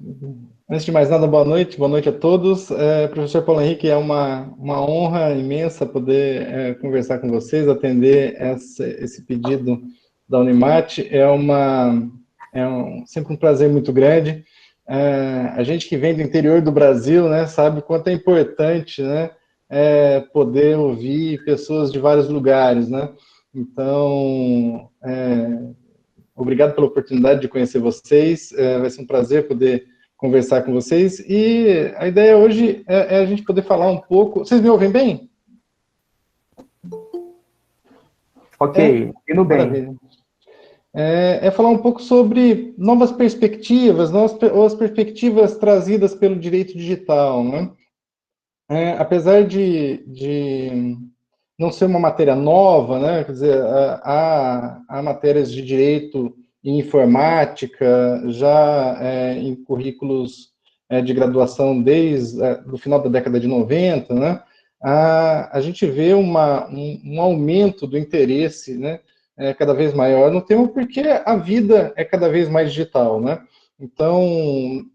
S4: antes de mais nada, boa noite a todos. Professor Paulo Henrique, é uma honra imensa poder conversar com vocês, atender esse pedido da Unimat. Sempre um prazer muito grande. A gente que vem do interior do Brasil, né, sabe quanto é importante, né, poder ouvir pessoas de vários lugares, né? Então, obrigado pela oportunidade de conhecer vocês, vai ser um prazer poder conversar com vocês, e a ideia hoje é a gente poder falar um pouco... Vocês me ouvem bem?
S3: Ok, indo bem.
S4: Maravilha. Falar um pouco sobre novas perspectivas, as perspectivas trazidas pelo direito digital, né? Apesar de não ser uma matéria nova, né? Quer dizer, há matérias de direito e informática já em currículos de graduação desde o final da década de 90, né? A gente vê um aumento do interesse, né? Cada vez maior no tema, porque a vida é cada vez mais digital, né? Então,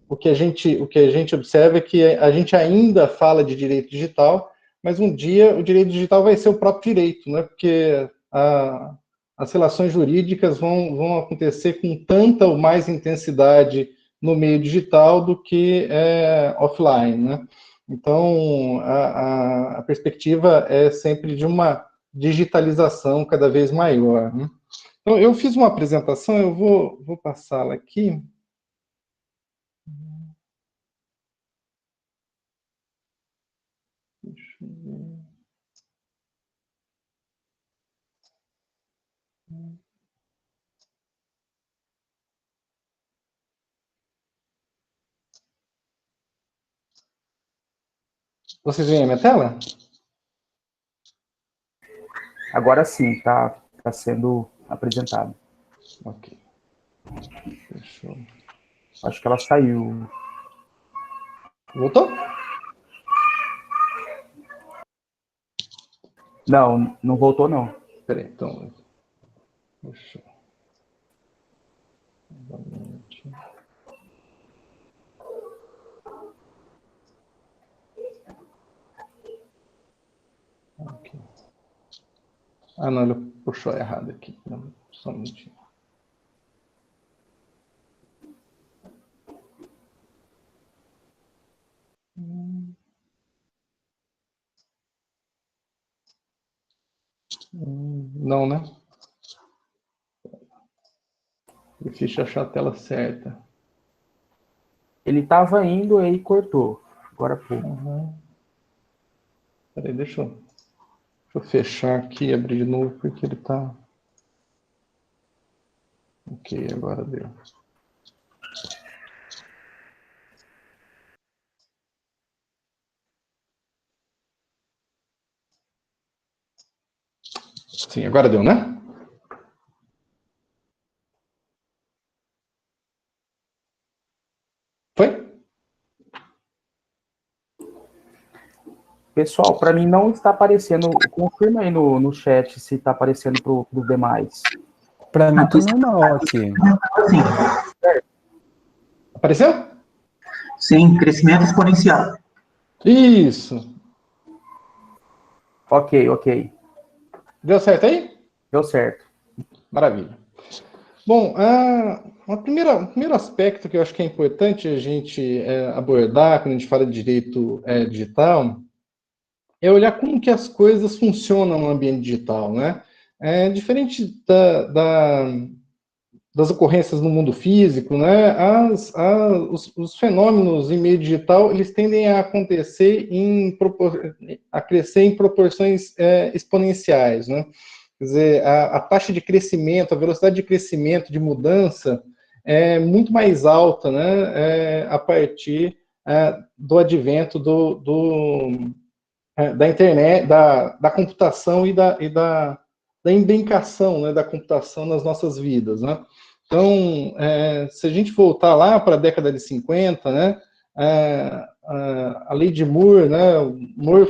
S4: o que a gente observa é que a gente ainda fala de direito digital, mas um dia o direito digital vai ser o próprio direito, né? Porque as relações jurídicas vão acontecer com tanta ou mais intensidade no meio digital do que offline, né? Então, a perspectiva é sempre de uma digitalização cada vez maior, né? Então, eu fiz uma apresentação, eu vou passá-la aqui. Deixa eu ver. Vocês veem a minha tela?
S3: Agora sim, está sendo apresentado.
S4: Ok. Fechou.
S3: Acho que ela saiu.
S4: Voltou?
S3: Não voltou, não.
S4: Espera aí, então. Fechou. Novamente. Ok. Ah, não, ele puxou errado aqui. Não, só um minutinho. Não, né? Difícil achar a tela certa.
S3: Ele estava indo aí cortou. Agora pouco.
S4: Uhum. Peraí, deixa eu fechar aqui e abrir de novo, porque ele tá... Ok, agora deu. Sim, agora deu, né? Foi?
S3: Pessoal, para mim não está aparecendo. Confirma aí no chat se está aparecendo para os demais.
S2: Para mim tá normal aqui.
S5: Sim,
S4: Apareceu?
S5: sim, crescimento exponencial.
S4: Isso.
S3: Ok.
S4: Deu certo aí?
S3: Deu certo.
S4: Maravilha. Bom, um primeiro aspecto que eu acho que é importante a gente abordar quando a gente fala de direito digital é olhar como que as coisas funcionam no ambiente digital, né? Diferente das ocorrências no mundo físico, né? Os fenômenos em meio digital, eles tendem a acontecer a crescer em proporções exponenciais, né? Quer dizer, a taxa de crescimento, a velocidade de crescimento, de mudança, é muito mais alta, né, a partir do advento da internet, da computação e da imbricação, né, da computação nas nossas vidas, né? Então, se a gente voltar lá para a década de 50, né, a lei de Moore, né, Moore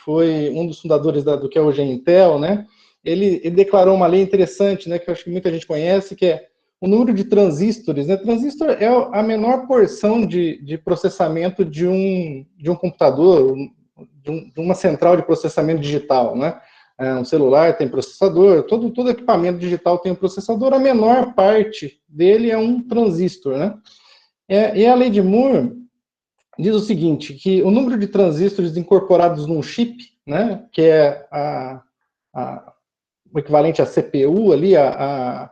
S4: foi um dos fundadores do que é hoje a Intel, né? Ele declarou uma lei interessante, né, que eu acho que muita gente conhece, que é o número de transistores, né? Transistor é a menor porção de processamento de um computador, de uma central de processamento digital, né? Um celular tem processador, todo equipamento digital tem um processador, a menor parte dele é um transistor, né? E a lei de Moore diz o seguinte, que o número de transistores incorporados num chip, né, que é o equivalente à CPU ali, a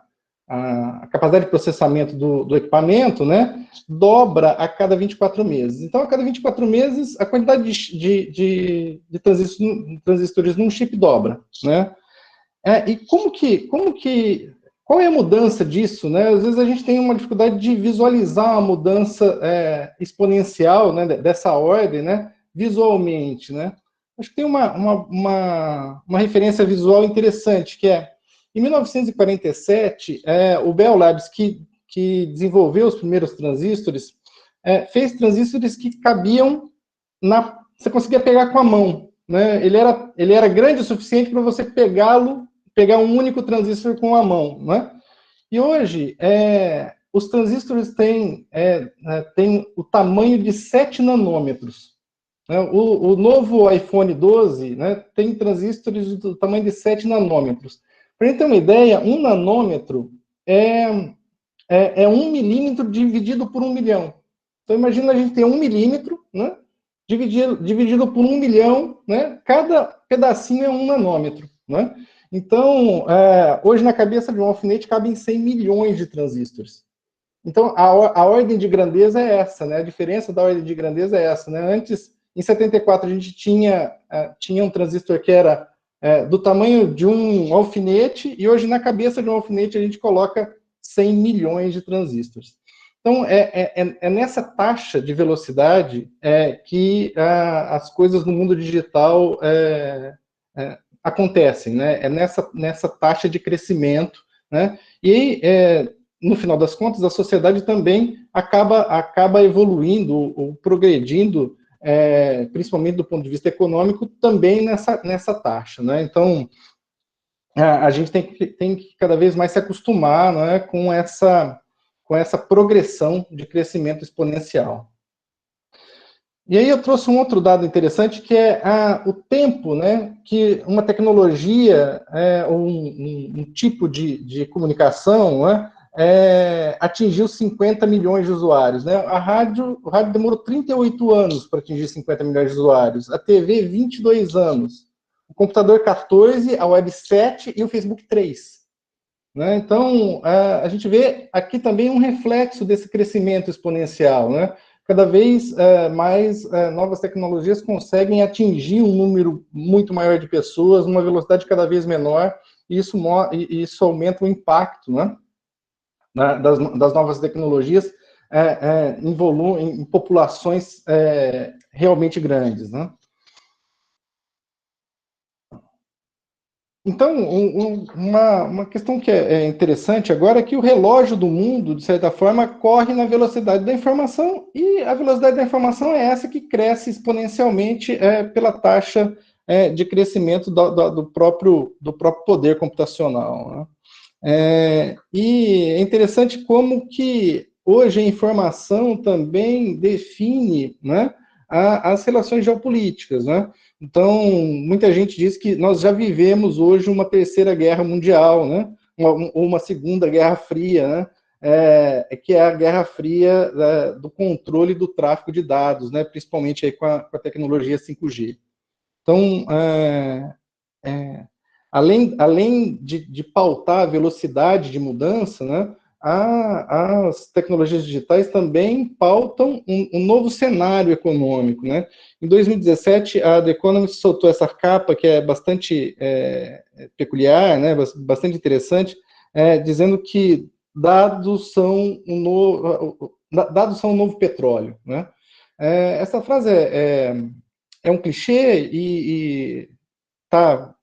S4: capacidade de processamento do equipamento, né, dobra a cada 24 meses. Então, a cada 24 meses, a quantidade de transistores num chip dobra, né? E qual é a mudança disso, né? Às vezes a gente tem uma dificuldade de visualizar a mudança exponencial, né, dessa ordem, né, visualmente, né? Acho que tem uma referência visual interessante, que é, em 1947, o Bell Labs, que desenvolveu os primeiros transistores, fez transistores que cabiam você conseguia pegar com a mão, né? Ele era grande o suficiente para você pegar um único transistor com a mão, né? E hoje, os transistores têm o tamanho de 7 nanômetros. Né? O novo iPhone 12, né, tem transistores do tamanho de 7 nanômetros. Para a gente ter uma ideia, 1 nanômetro é 1 milímetro dividido por 1 milhão. Então, imagina a gente ter 1 milímetro, né, dividido por 1 milhão, né, cada pedacinho é 1 nanômetro. Né? Então, hoje na cabeça de um alfinete cabem 100 milhões de transistores. Então, a ordem de grandeza é essa, né? A diferença da ordem de grandeza é essa, né? Antes, em 74, a gente tinha um transistor que era do tamanho de um alfinete, e hoje na cabeça de um alfinete a gente coloca 100 milhões de transistores. Então, é nessa taxa de velocidade que as coisas no mundo digital acontecem, né? É nessa taxa de crescimento, né? E no final das contas, a sociedade também acaba evoluindo ou progredindo, principalmente do ponto de vista econômico, também nessa taxa, né? Então, a gente tem que cada vez mais se acostumar, né, com essa progressão de crescimento exponencial. E aí eu trouxe um outro dado interessante, que é o tempo, né, que uma tecnologia, ou um tipo de comunicação, né, atingiu 50 milhões de usuários. Né? O rádio demorou 38 anos para atingir 50 milhões de usuários, a TV 22 anos, o computador 14, a web 7 e o Facebook 3. Né? Então, a gente vê aqui também um reflexo desse crescimento exponencial. Né? Cada vez mais novas tecnologias conseguem atingir um número muito maior de pessoas, numa velocidade cada vez menor, e isso aumenta o impacto, né, das novas tecnologias em volume, em populações realmente grandes. Né? Então, uma questão que é interessante agora é que o relógio do mundo, de certa forma, corre na velocidade da informação, e a velocidade da informação é essa que cresce exponencialmente pela taxa de crescimento do próprio poder computacional. Né? E é interessante como que hoje a informação também define, né, as relações geopolíticas, né? Então, muita gente diz que nós já vivemos hoje uma terceira guerra mundial, né? Uma segunda guerra fria, né? Que é a guerra fria do controle do tráfego de dados, né? Principalmente aí com a tecnologia 5G. Então, além de pautar a velocidade de mudança, né? As tecnologias digitais também pautam um novo cenário econômico, né? Em 2017, a The Economist soltou essa capa, que é bastante peculiar, né? Bastante interessante, dizendo que dados são um novo petróleo, né? Essa frase é um clichê e está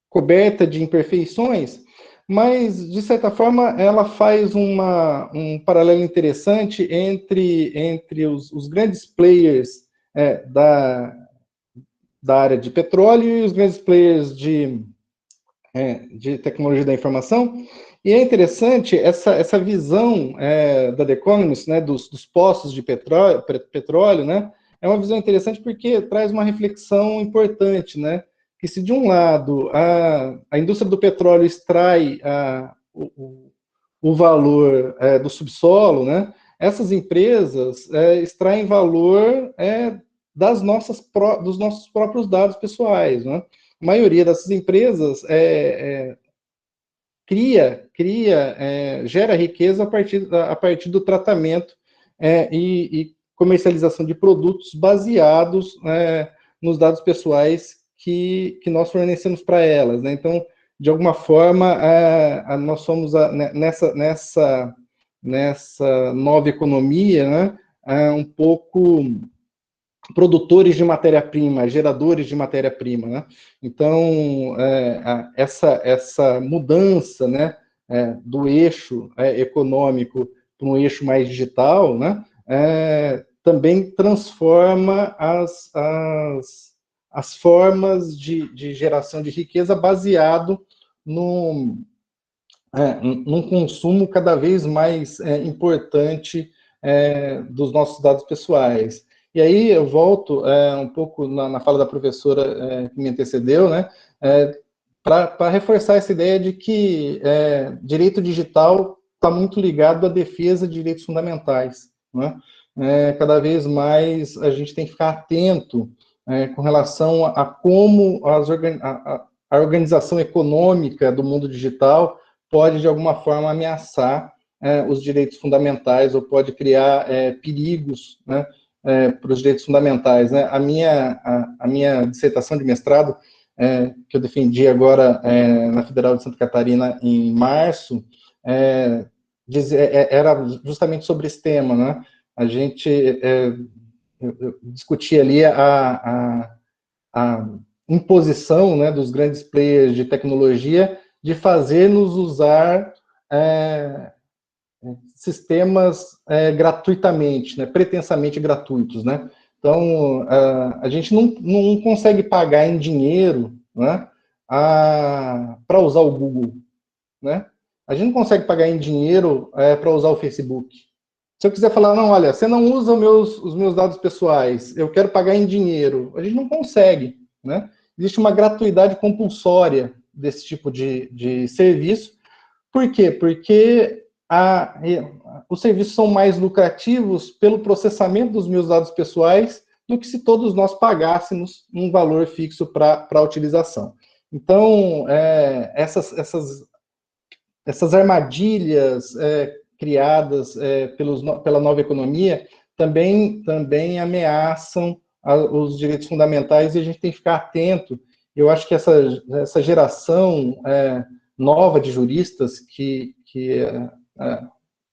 S4: coberta de imperfeições, mas, de certa forma, ela faz um paralelo interessante entre os grandes players da área de petróleo e os grandes players de tecnologia da informação. E é interessante essa visão da The Economist, né, dos poços de petróleo, né, é uma visão interessante porque traz uma reflexão importante, né, que se de um lado a indústria do petróleo extrai o valor do subsolo, né, essas empresas extraem valor dos nossos próprios dados pessoais, né? A maioria dessas empresas gera riqueza a partir do tratamento e comercialização de produtos baseados nos dados pessoais que nós fornecemos para elas, né? Então, de alguma forma, nós somos nessa nova economia, né, um pouco produtores de matéria-prima, geradores de matéria-prima, né? Então, essa mudança, né, do eixo econômico para um eixo mais digital, né, também transforma as formas de geração de riqueza baseado num consumo cada vez mais importante dos nossos dados pessoais. E aí eu volto um pouco na fala da professora que me antecedeu, né, para reforçar essa ideia de que direito digital está muito ligado à defesa de direitos fundamentais, né? Cada vez mais a gente tem que ficar atento com relação a como a organização econômica do mundo digital pode, de alguma forma, ameaçar os direitos fundamentais ou pode criar perigos, né, para os direitos fundamentais, né? A minha dissertação de mestrado, que eu defendi agora na Federal de Santa Catarina em março, era justamente sobre esse tema, né? A gente eu discutia ali a imposição, né, dos grandes players de tecnologia de fazer-nos usar sistemas gratuitamente, né, pretensamente gratuitos, né? Então, a gente não consegue pagar em dinheiro, né, para usar o Google, né? A gente não consegue pagar em dinheiro para usar o Facebook. Se eu quiser falar, não, olha, você não usa os meus dados pessoais, eu quero pagar em dinheiro, a gente não consegue, né? Existe uma gratuidade compulsória desse tipo de serviço. Por quê? Porque os serviços são mais lucrativos pelo processamento dos meus dados pessoais do que se todos nós pagássemos um valor fixo para a utilização. Então, essas armadilhas criadas pela nova economia também ameaçam os direitos fundamentais, e a gente tem que ficar atento. Eu acho que essa geração nova de juristas que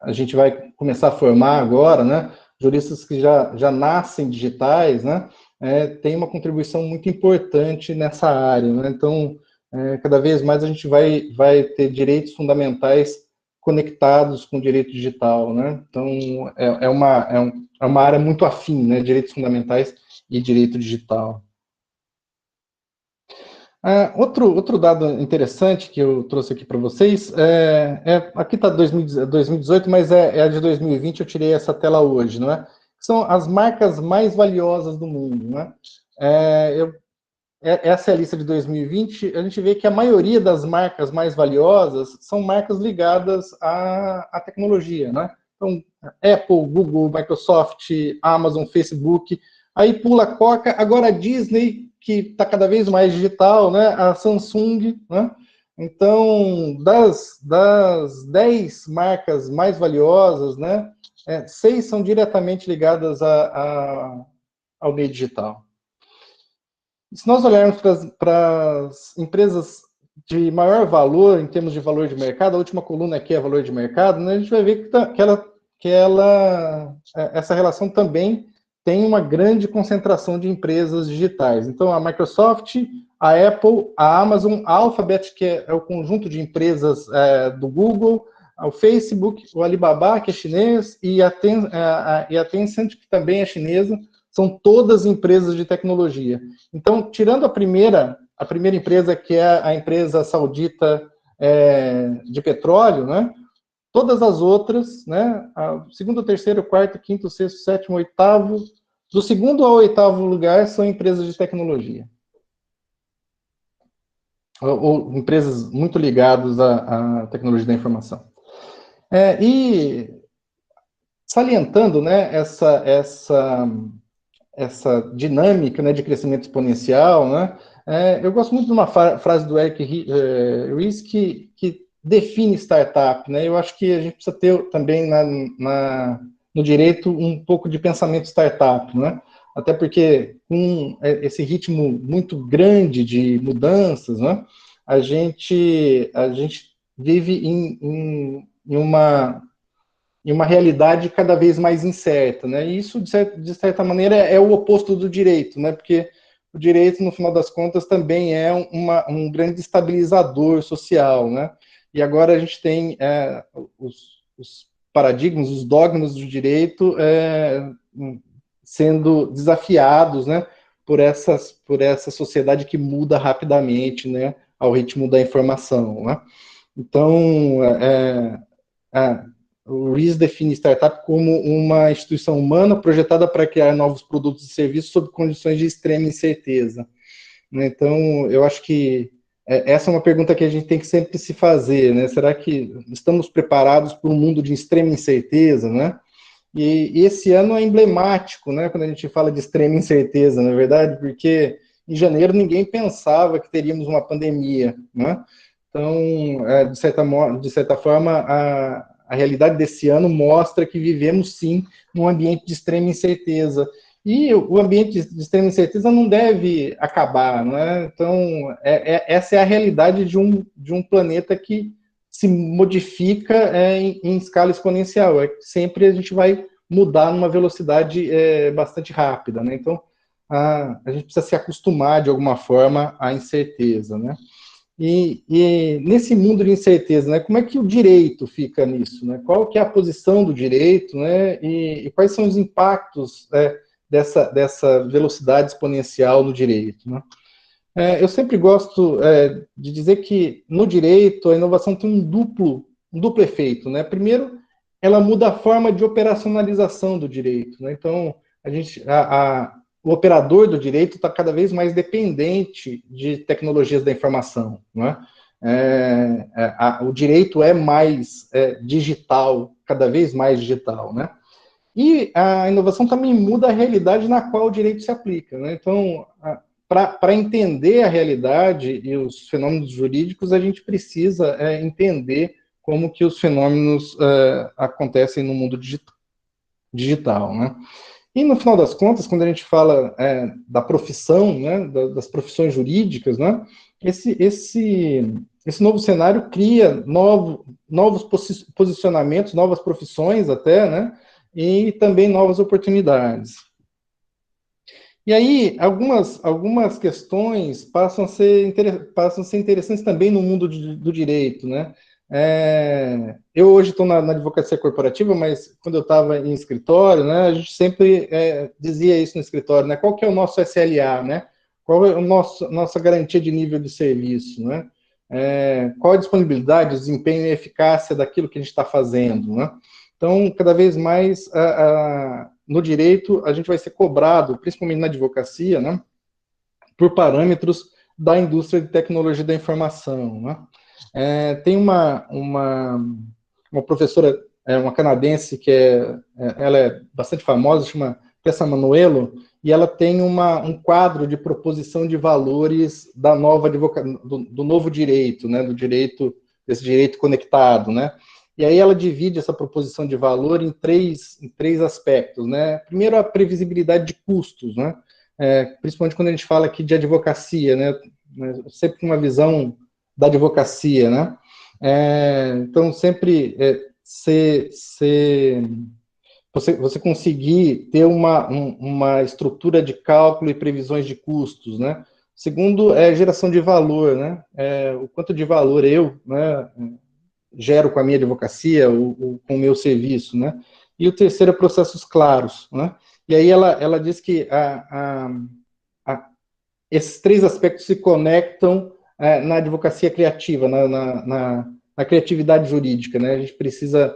S4: a gente vai começar a formar agora, né, juristas que já nascem digitais, né, tem uma contribuição muito importante nessa área, né? Então, cada vez mais a gente vai ter direitos fundamentais conectados com o direito digital, né? Então, é uma área muito afim, né, direitos fundamentais e direito digital. Outro dado interessante que eu trouxe aqui para vocês, aqui está 2018, mas é a de 2020, eu tirei essa tela hoje, não é? São as marcas mais valiosas do mundo, né? Essa é a lista de 2020, a gente vê que a maioria das marcas mais valiosas são marcas ligadas à tecnologia, né? Então, Apple, Google, Microsoft, Amazon, Facebook, aí pula a Coca, agora a Disney, que está cada vez mais digital, né? A Samsung, né? Então, das 10 marcas mais valiosas, né? 6 são diretamente ligadas ao meio digital. Se nós olharmos para as empresas de maior valor, em termos de valor de mercado, a última coluna aqui é valor de mercado, né, a gente vai ver que essa relação também tem uma grande concentração de empresas digitais. Então, a Microsoft, a Apple, a Amazon, a Alphabet, que é o conjunto de empresas do Google, o Facebook, o Alibaba, que é chinês, e a Tencent, que também é chinesa, são todas empresas de tecnologia. Então, tirando a primeira empresa, que é a empresa saudita de petróleo, né, todas as outras, né, segundo, terceiro, quarto, quinto, sexto, sétimo, oitavo, do segundo ao oitavo lugar são empresas de tecnologia. Ou empresas muito ligadas à tecnologia da informação. E salientando, né, essa dinâmica, né, de crescimento exponencial, né, eu gosto muito de uma frase do Eric Ries que define startup, né? Eu acho que a gente precisa ter também no direito um pouco de pensamento startup, né? Até porque com esse ritmo muito grande de mudanças, né, a gente vive em uma realidade cada vez mais incerta, né? E isso, de certa maneira, é o oposto do direito, né? Porque o direito, no final das contas, também é um grande estabilizador social, né? E agora a gente tem os paradigmas, os dogmas do direito sendo desafiados, né? Por essa sociedade que muda rapidamente, né? Ao ritmo da informação, né? Então, o Ries define startup como uma instituição humana projetada para criar novos produtos e serviços sob condições de extrema incerteza. Então, eu acho que essa é uma pergunta que a gente tem que sempre se fazer, né? Será que estamos preparados para um mundo de extrema incerteza, né? E esse ano é emblemático, né? Quando a gente fala de extrema incerteza, na verdade, porque em janeiro ninguém pensava que teríamos uma pandemia, né? Então, de certa forma, a realidade desse ano mostra que vivemos, sim, num ambiente de extrema incerteza. E o ambiente de extrema incerteza não deve acabar, né? Então, essa é a realidade de um planeta que se modifica em escala exponencial. Sempre a gente vai mudar numa velocidade bastante rápida, né? Então, a gente precisa se acostumar, de alguma forma, à incerteza, né? E nesse mundo de incerteza, né, como é que o direito fica nisso, né? Qual que é a posição do direito, né? E quais são os impactos dessa velocidade exponencial no direito, né? Eu sempre gosto de dizer que no direito a inovação tem um duplo efeito, né? Primeiro, ela muda a forma de operacionalização do direito, né? Então, o operador do direito está cada vez mais dependente de tecnologias da informação, né? O direito é mais digital, cada vez mais digital, né? E a inovação também muda a realidade na qual o direito se aplica, né? Então, para entender a realidade e os fenômenos jurídicos, a gente precisa entender como que os fenômenos acontecem no mundo digital, né? E, no final das contas, quando a gente fala da profissão, né, das profissões jurídicas, né, esse novo cenário cria novos posicionamentos, novas profissões até, né, e também novas oportunidades. E aí, algumas questões passam a ser interessantes também no mundo do direito, né? Eu hoje estou na advocacia corporativa, mas quando eu estava em escritório, né, a gente sempre dizia isso no escritório, né? Qual que é o nosso SLA, né? Qual é a nossa garantia de nível de serviço, né? Qual a disponibilidade, desempenho e eficácia daquilo que a gente está fazendo, né? Então, cada vez mais, no direito, a gente vai ser cobrado, principalmente na advocacia, né, por parâmetros da indústria de tecnologia da informação, né? Tem uma professora, uma canadense, que ela é bastante famosa, chama Tessa Manuelo, e ela tem um quadro de proposição de valores da nova do novo direito, né, desse direito conectado, né? E aí ela divide essa proposição de valor em três aspectos, né? Primeiro, a previsibilidade de custos, né? Principalmente quando a gente fala aqui de advocacia, né? Sempre uma visão da advocacia, né? Então, sempre você conseguir ter uma estrutura de cálculo e previsões de custos, né? Segundo, geração de valor, né? O quanto de valor né, gero com a minha advocacia, ou com o meu serviço, né? E o terceiro é processos claros, né? E aí ela diz que esses três aspectos se conectam na advocacia criativa, na criatividade jurídica, né? A gente precisa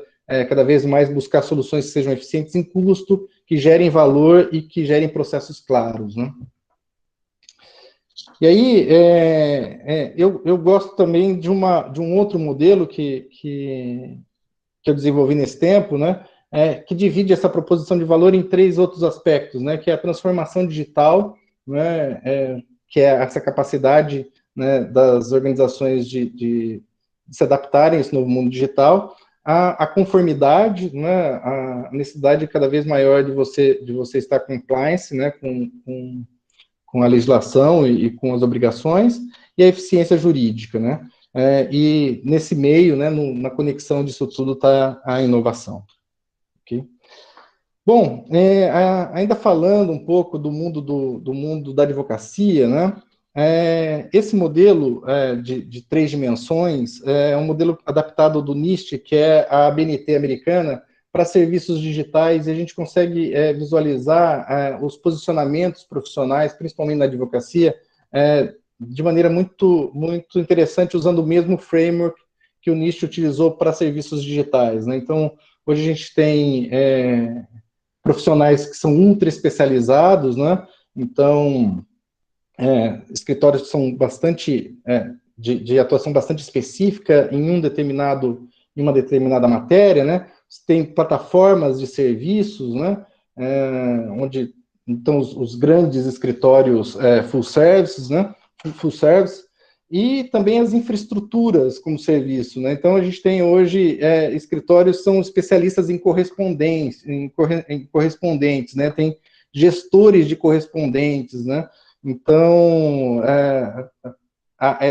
S4: cada vez mais buscar soluções que sejam eficientes em custo, que gerem valor e que gerem processos claros, né? E aí, eu gosto também de um outro modelo que eu desenvolvi nesse tempo, né, que divide essa proposição de valor em três outros aspectos, né, que é a transformação digital, né, que é essa capacidade, né, das organizações de se adaptarem a esse novo mundo digital, a conformidade, né, a necessidade cada vez maior de você estar compliance, né, com a legislação e com as obrigações, e a eficiência jurídica, né? E nesse meio, né, na conexão disso tudo está a inovação. Okay? Bom, ainda falando um pouco do mundo da advocacia, né? Esse modelo de três dimensões é um modelo adaptado do NIST, que é a ABNT americana, para serviços digitais, e a gente consegue visualizar os posicionamentos profissionais, principalmente na advocacia, de maneira muito, muito interessante, usando o mesmo framework que o NIST utilizou para serviços digitais, né? Então, hoje a gente tem profissionais que são ultra especializados, né? Então, escritórios que são bastante, de atuação bastante específica em uma determinada matéria, né? Tem plataformas de serviços, né? Onde então os grandes escritórios full services, né? Full service, e também as infraestruturas como serviço, né? Então a gente tem hoje escritórios que são especialistas em correspondentes, né? Tem gestores de correspondentes, né? Então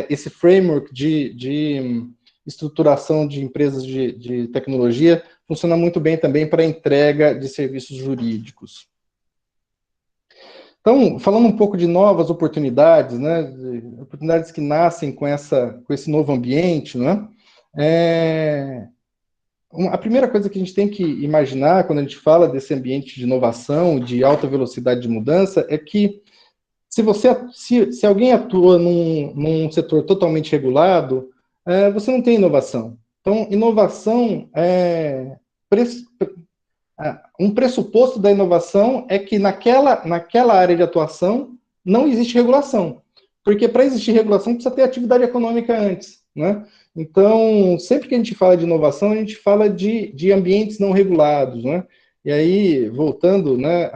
S4: esse framework de estruturação de empresas de tecnologia funciona muito bem também para a entrega de serviços jurídicos. Então, falando um pouco de novas oportunidades, né, oportunidades que nascem com esse novo ambiente, né, a primeira coisa que a gente tem que imaginar quando a gente fala desse ambiente de inovação, de alta velocidade de mudança, é que se alguém atua num setor totalmente regulado, você não tem inovação. Então, inovação um pressuposto da inovação é que naquela área de atuação não existe regulação. Porque para existir regulação precisa ter atividade econômica antes, né? Então, sempre que a gente fala de inovação, a gente fala de ambientes não regulados, né? E aí, voltando, né,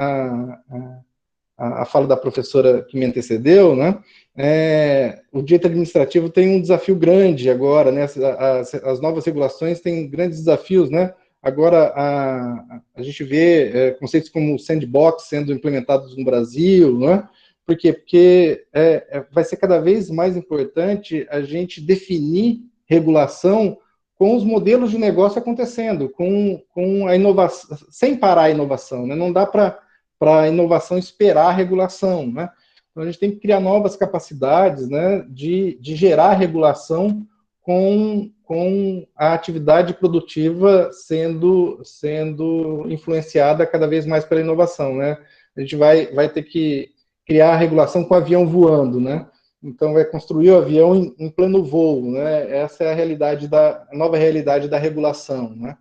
S4: a fala da professora que me antecedeu, né, o direito administrativo tem um desafio grande agora, né, as novas regulações têm grandes desafios, né, agora a gente vê conceitos como sandbox sendo implementados no Brasil, né, por quê? Porque vai ser cada vez mais importante a gente definir regulação com os modelos de negócio acontecendo, com a inovação, sem parar a inovação, né, não dá para a inovação esperar a regulação, né? Então, a gente tem que criar novas capacidades, né, de gerar regulação com a atividade produtiva sendo influenciada cada vez mais pela inovação, né? A gente vai ter que criar a regulação com o avião voando, né? Então, vai construir o avião em pleno voo, né? Essa é a nova realidade da regulação, né?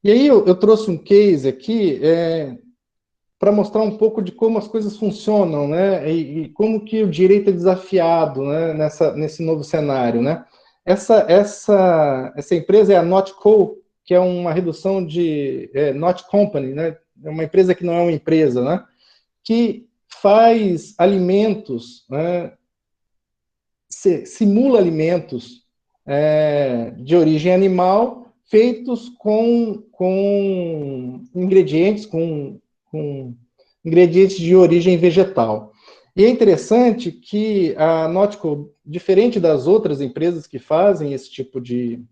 S4: E aí eu trouxe um case aqui para mostrar um pouco de como as coisas funcionam, né, e como que o direito é desafiado, né, nesse novo cenário, né. Essa empresa é a Notco, que é uma redução de Not Company, né, é uma empresa que não é uma empresa, né, que faz alimentos, né, simula alimentos de origem animal feitos com ingredientes, com ingredientes de origem vegetal. E é interessante que a Notco, diferente das outras empresas que fazem esse tipo de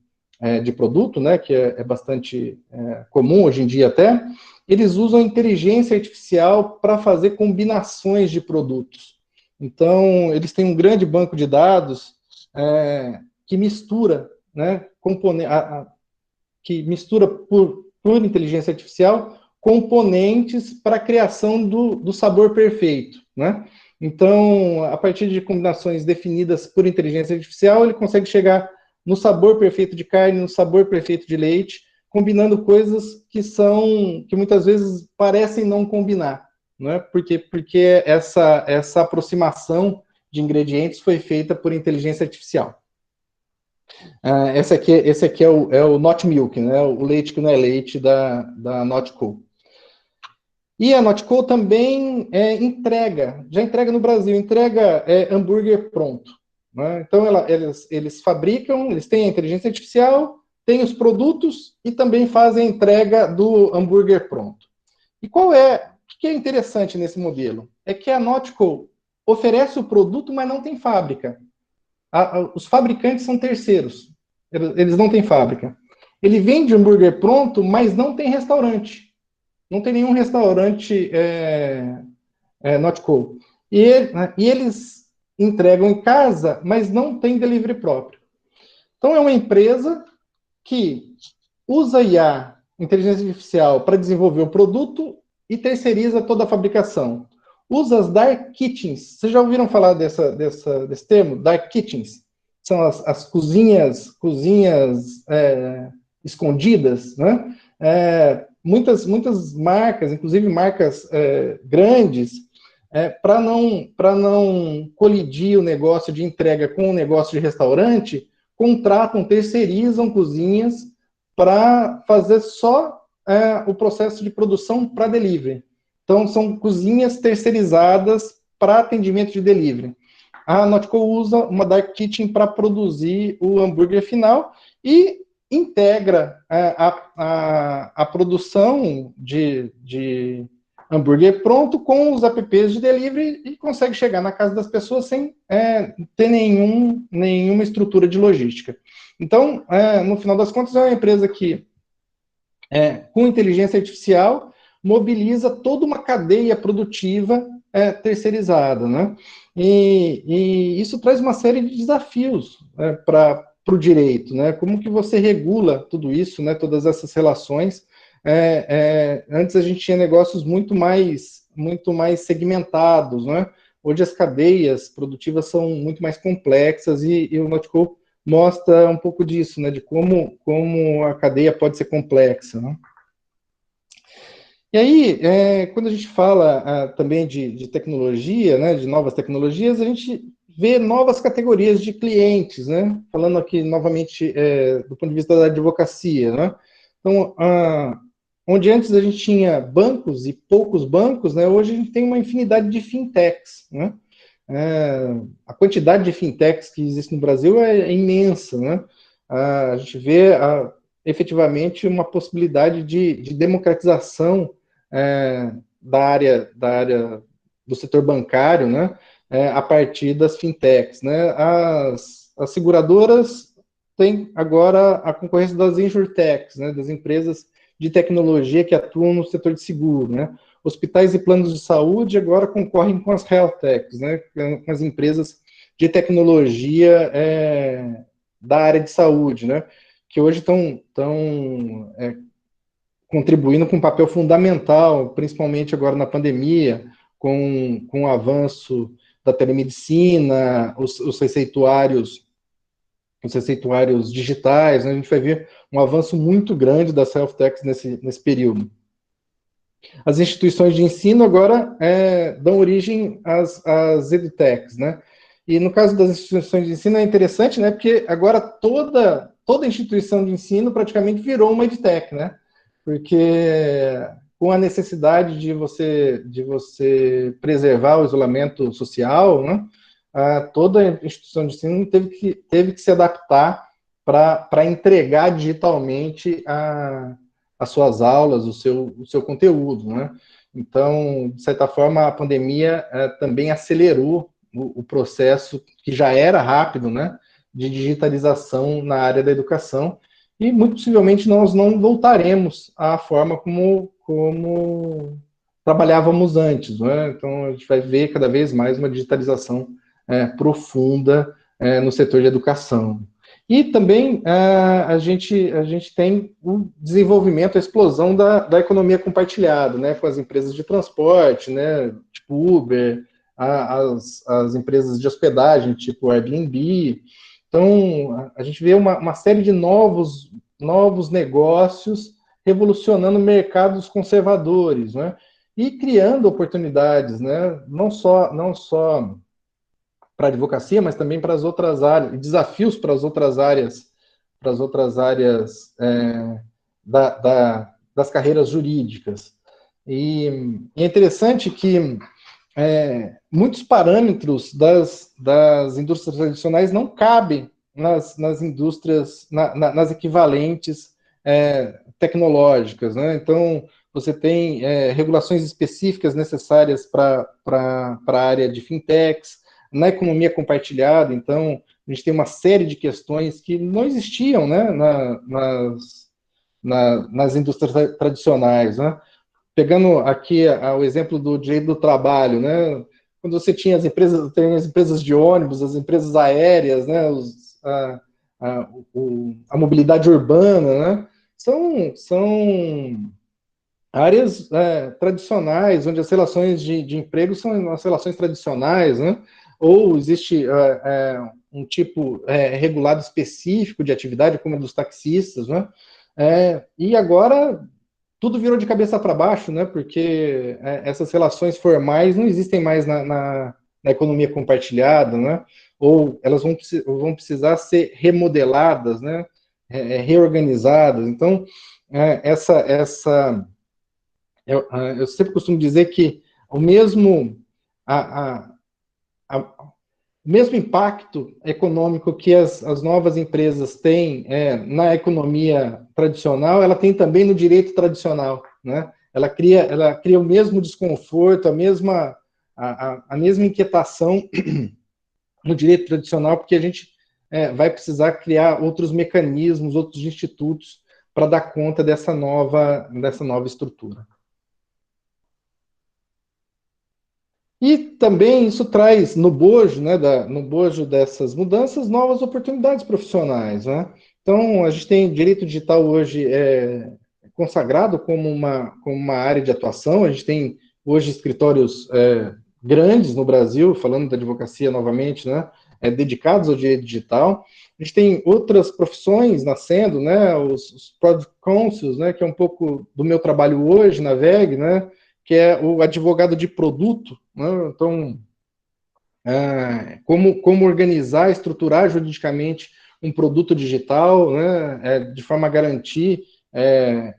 S4: produto, né, que é bastante comum hoje em dia até, eles usam inteligência artificial para fazer combinações de produtos. Então, eles têm um grande banco de dados que mistura, né, que mistura por inteligência artificial componentes para a criação do sabor perfeito, né? Então, a partir de combinações definidas por inteligência artificial, ele consegue chegar no sabor perfeito de carne, no sabor perfeito de leite, combinando coisas que muitas vezes parecem não combinar, né? Porque essa aproximação de ingredientes foi feita por inteligência artificial. Esse aqui é o Not Milk, né? O leite que não é leite da Notco. E a Notco também já entrega no Brasil, entrega hambúrguer pronto, né? Então, eles fabricam, eles têm a inteligência artificial, têm os produtos e também fazem a entrega do hambúrguer pronto. E o que é interessante nesse modelo? É que a Notco oferece o produto, mas não tem fábrica. Os fabricantes são terceiros, eles não têm fábrica. Ele vende hambúrguer pronto, mas não tem restaurante. Não tem nenhum restaurante Notco. E eles entregam em casa, mas não tem delivery próprio. Então, é uma empresa que usa IA, inteligência artificial, para desenvolver o produto e terceiriza toda a fabricação. Usa as dark kitchens. Vocês já ouviram falar desse termo? Dark kitchens. São as cozinhas escondidas, né? Muitas marcas, inclusive marcas grandes, para não colidir o negócio de entrega com o negócio de restaurante, terceirizam cozinhas para fazer só o processo de produção para delivery. Então, são cozinhas terceirizadas para atendimento de delivery. A Notco usa uma dark kitchen para produzir o hambúrguer final e integra a produção de hambúrguer pronto com os apps de delivery e consegue chegar na casa das pessoas sem ter nenhuma estrutura de logística. Então, no final das contas, é uma empresa que, com inteligência artificial, mobiliza toda uma cadeia produtiva terceirizada, né? E isso traz uma série de desafios para o direito, né? Como que você regula tudo isso, né? Todas essas relações. Antes a gente tinha negócios muito mais segmentados, né? Hoje as cadeias produtivas são muito mais complexas e o Notco mostra um pouco disso, né? De como a cadeia pode ser complexa, né? E aí, quando a gente fala também de tecnologia, né, de novas tecnologias, a gente vê novas categorias de clientes, né? Falando aqui novamente do ponto de vista da advocacia, né? Então, onde antes a gente tinha bancos e poucos bancos, né, hoje a gente tem uma infinidade de fintechs, né? A quantidade de fintechs que existe no Brasil é imensa, né? A gente vê efetivamente uma possibilidade de democratização da área do setor bancário, né? A partir das fintechs, né? As seguradoras têm agora a concorrência das insurtechs, né? Das empresas de tecnologia que atuam no setor de seguro, né? Hospitais e planos de saúde agora concorrem com as health techs, né? Com as empresas de tecnologia da área de saúde, né? Que hoje estão contribuindo com um papel fundamental, principalmente agora na pandemia, com o avanço da telemedicina, os receituários digitais, né? A gente vai ver um avanço muito grande das health techs nesse período. As instituições de ensino agora dão origem às edtechs, né? E no caso das instituições de ensino é interessante, né? Porque agora toda instituição de ensino praticamente virou uma edtech, né? Porque com a necessidade de você preservar o isolamento social, né? Toda instituição de ensino teve que se adaptar para entregar digitalmente as suas aulas, o seu conteúdo, né? Então, de certa forma, a pandemia também acelerou o processo que já era rápido, né, de digitalização na área da educação, e muito possivelmente nós não voltaremos à forma como trabalhávamos antes, né? Então, a gente vai ver cada vez mais uma digitalização profunda no setor de educação. E também a gente tem o desenvolvimento, a explosão da economia compartilhada, né, com as empresas de transporte, né, tipo Uber, as empresas de hospedagem, tipo Airbnb. Então, a gente vê uma série de novos negócios revolucionando mercados conservadores, né, e criando oportunidades, né, não só para a advocacia, mas também para as outras áreas, desafios para as outras áreas das carreiras jurídicas. E é interessante que muitos parâmetros das indústrias tradicionais não cabem nas indústrias, nas equivalentes tecnológicas, né? Então, você tem regulações específicas necessárias para a área de fintechs, na economia compartilhada. Então, a gente tem uma série de questões que não existiam, né, nas indústrias tradicionais, né? Pegando aqui o exemplo do direito do trabalho, né? Quando você tinha as empresas de ônibus, as empresas aéreas, né? A mobilidade urbana, né? São áreas tradicionais, onde as relações de emprego são as relações tradicionais, né? Ou existe um tipo regulado específico de atividade, como a dos taxistas, né? E agora tudo virou de cabeça para baixo, né? Porque essas relações formais não existem mais na economia compartilhada, né? Ou elas vão precisar ser remodeladas, né? Reorganizadas. Então, eu sempre costumo dizer que o mesmo impacto econômico que as novas empresas têm na economia tradicional, ela tem também no direito tradicional, né? Ela cria o mesmo desconforto, a mesma inquietação no direito tradicional, porque a gente vai precisar criar outros mecanismos, outros institutos para dar conta dessa nova estrutura. E também isso traz no bojo, né, no bojo dessas mudanças, novas oportunidades profissionais, né? Então, a gente tem direito digital hoje consagrado como uma área de atuação. A gente tem hoje escritórios grandes no Brasil, falando da advocacia novamente, né, dedicados ao direito digital. A gente tem outras profissões nascendo, né, os Product Counsels, né, que é um pouco do meu trabalho hoje na VEG, né, que é o advogado de produto, né? Então, como organizar, estruturar juridicamente um produto digital, né, de forma a garantir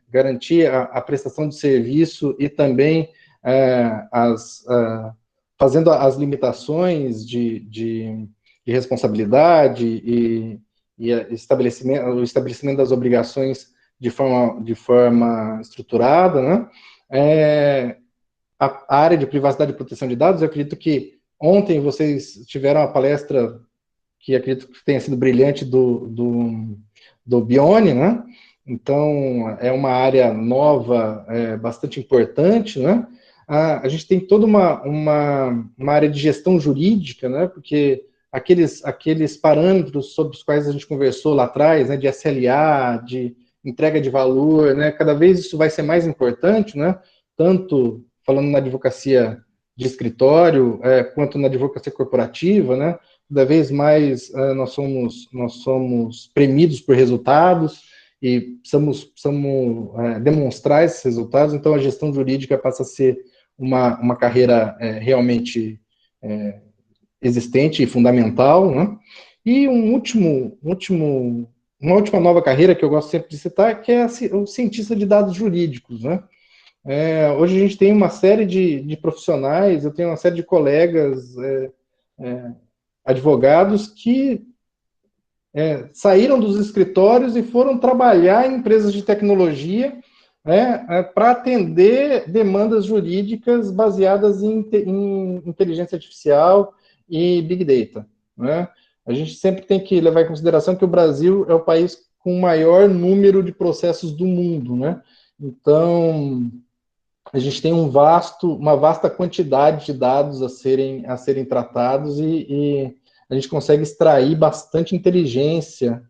S4: garantir a prestação de serviço e também fazendo as limitações de responsabilidade e o estabelecimento das obrigações de forma estruturada, né? A área de privacidade e proteção de dados, eu acredito que ontem vocês tiveram uma palestra que acredito que tenha sido brilhante do Bione, né? Então, é uma área nova, bastante importante, né? A gente tem toda uma área de gestão jurídica, né? Porque aqueles parâmetros sobre os quais a gente conversou lá atrás, né? De SLA, de entrega de valor, né? Cada vez isso vai ser mais importante, né? Tanto falando na advocacia de escritório, quanto na advocacia corporativa, né? Cada vez mais nós somos premidos por resultados e precisamos demonstrar esses resultados, então a gestão jurídica passa a ser uma carreira realmente existente e fundamental, né? E uma última nova carreira que eu gosto sempre de citar, que é o cientista de dados jurídicos, né? Hoje a gente tem uma série de profissionais, eu tenho uma série de colegas advogados que saíram dos escritórios e foram trabalhar em empresas de tecnologia para atender demandas jurídicas baseadas em inteligência artificial e Big Data, né? A gente sempre tem que levar em consideração que o Brasil é o país com o maior número de processos do mundo, né? Então, a gente tem uma vasta quantidade de dados a serem tratados e a gente consegue extrair bastante inteligência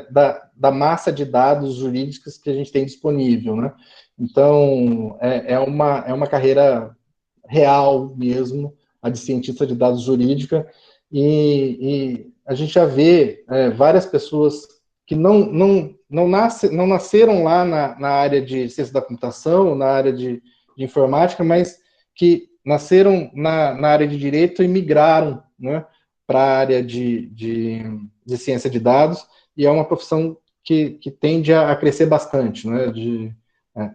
S4: da massa de dados jurídicos que a gente tem disponível, né? Então, é uma carreira real mesmo, a de cientista de dados jurídica, e a gente já vê várias pessoas que não nasceram lá na área de ciência da computação, na área de informática, mas que nasceram na área de direito e migraram, né, para a área de ciência de dados, e é uma profissão que tende a crescer bastante, né, de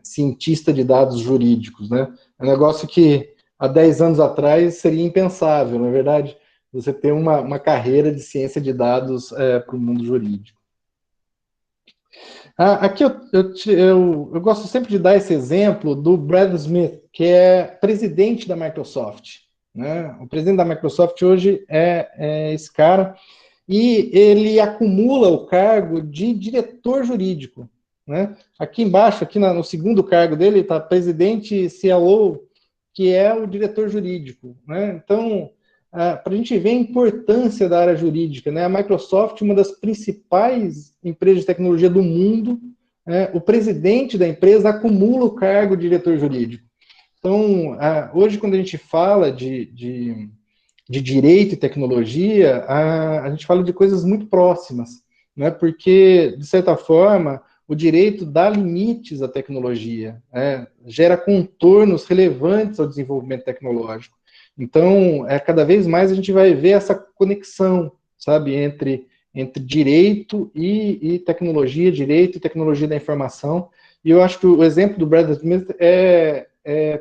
S4: cientista de dados jurídicos, né? É um negócio que há 10 anos atrás seria impensável, na verdade, você ter uma carreira de ciência de dados para o mundo jurídico. Aqui eu gosto sempre de dar esse exemplo do Brad Smith, que é presidente da Microsoft, né? O presidente da Microsoft hoje é esse cara, e ele acumula o cargo de diretor jurídico, né? Aqui embaixo, no segundo cargo dele, está presidente CLO, que é o diretor jurídico, né? Então, para a gente ver a importância da área jurídica, né? A Microsoft, uma das principais empresas de tecnologia do mundo, o presidente da empresa acumula o cargo de diretor jurídico. Então, hoje, quando a gente fala de direito e tecnologia, a gente fala de coisas muito próximas, né? Porque, de certa forma, o direito dá limites à tecnologia, gera contornos relevantes ao desenvolvimento tecnológico. Então, cada vez mais a gente vai ver essa conexão, sabe, entre direito e tecnologia, direito e tecnologia da informação. E eu acho que o exemplo do Brad Smith é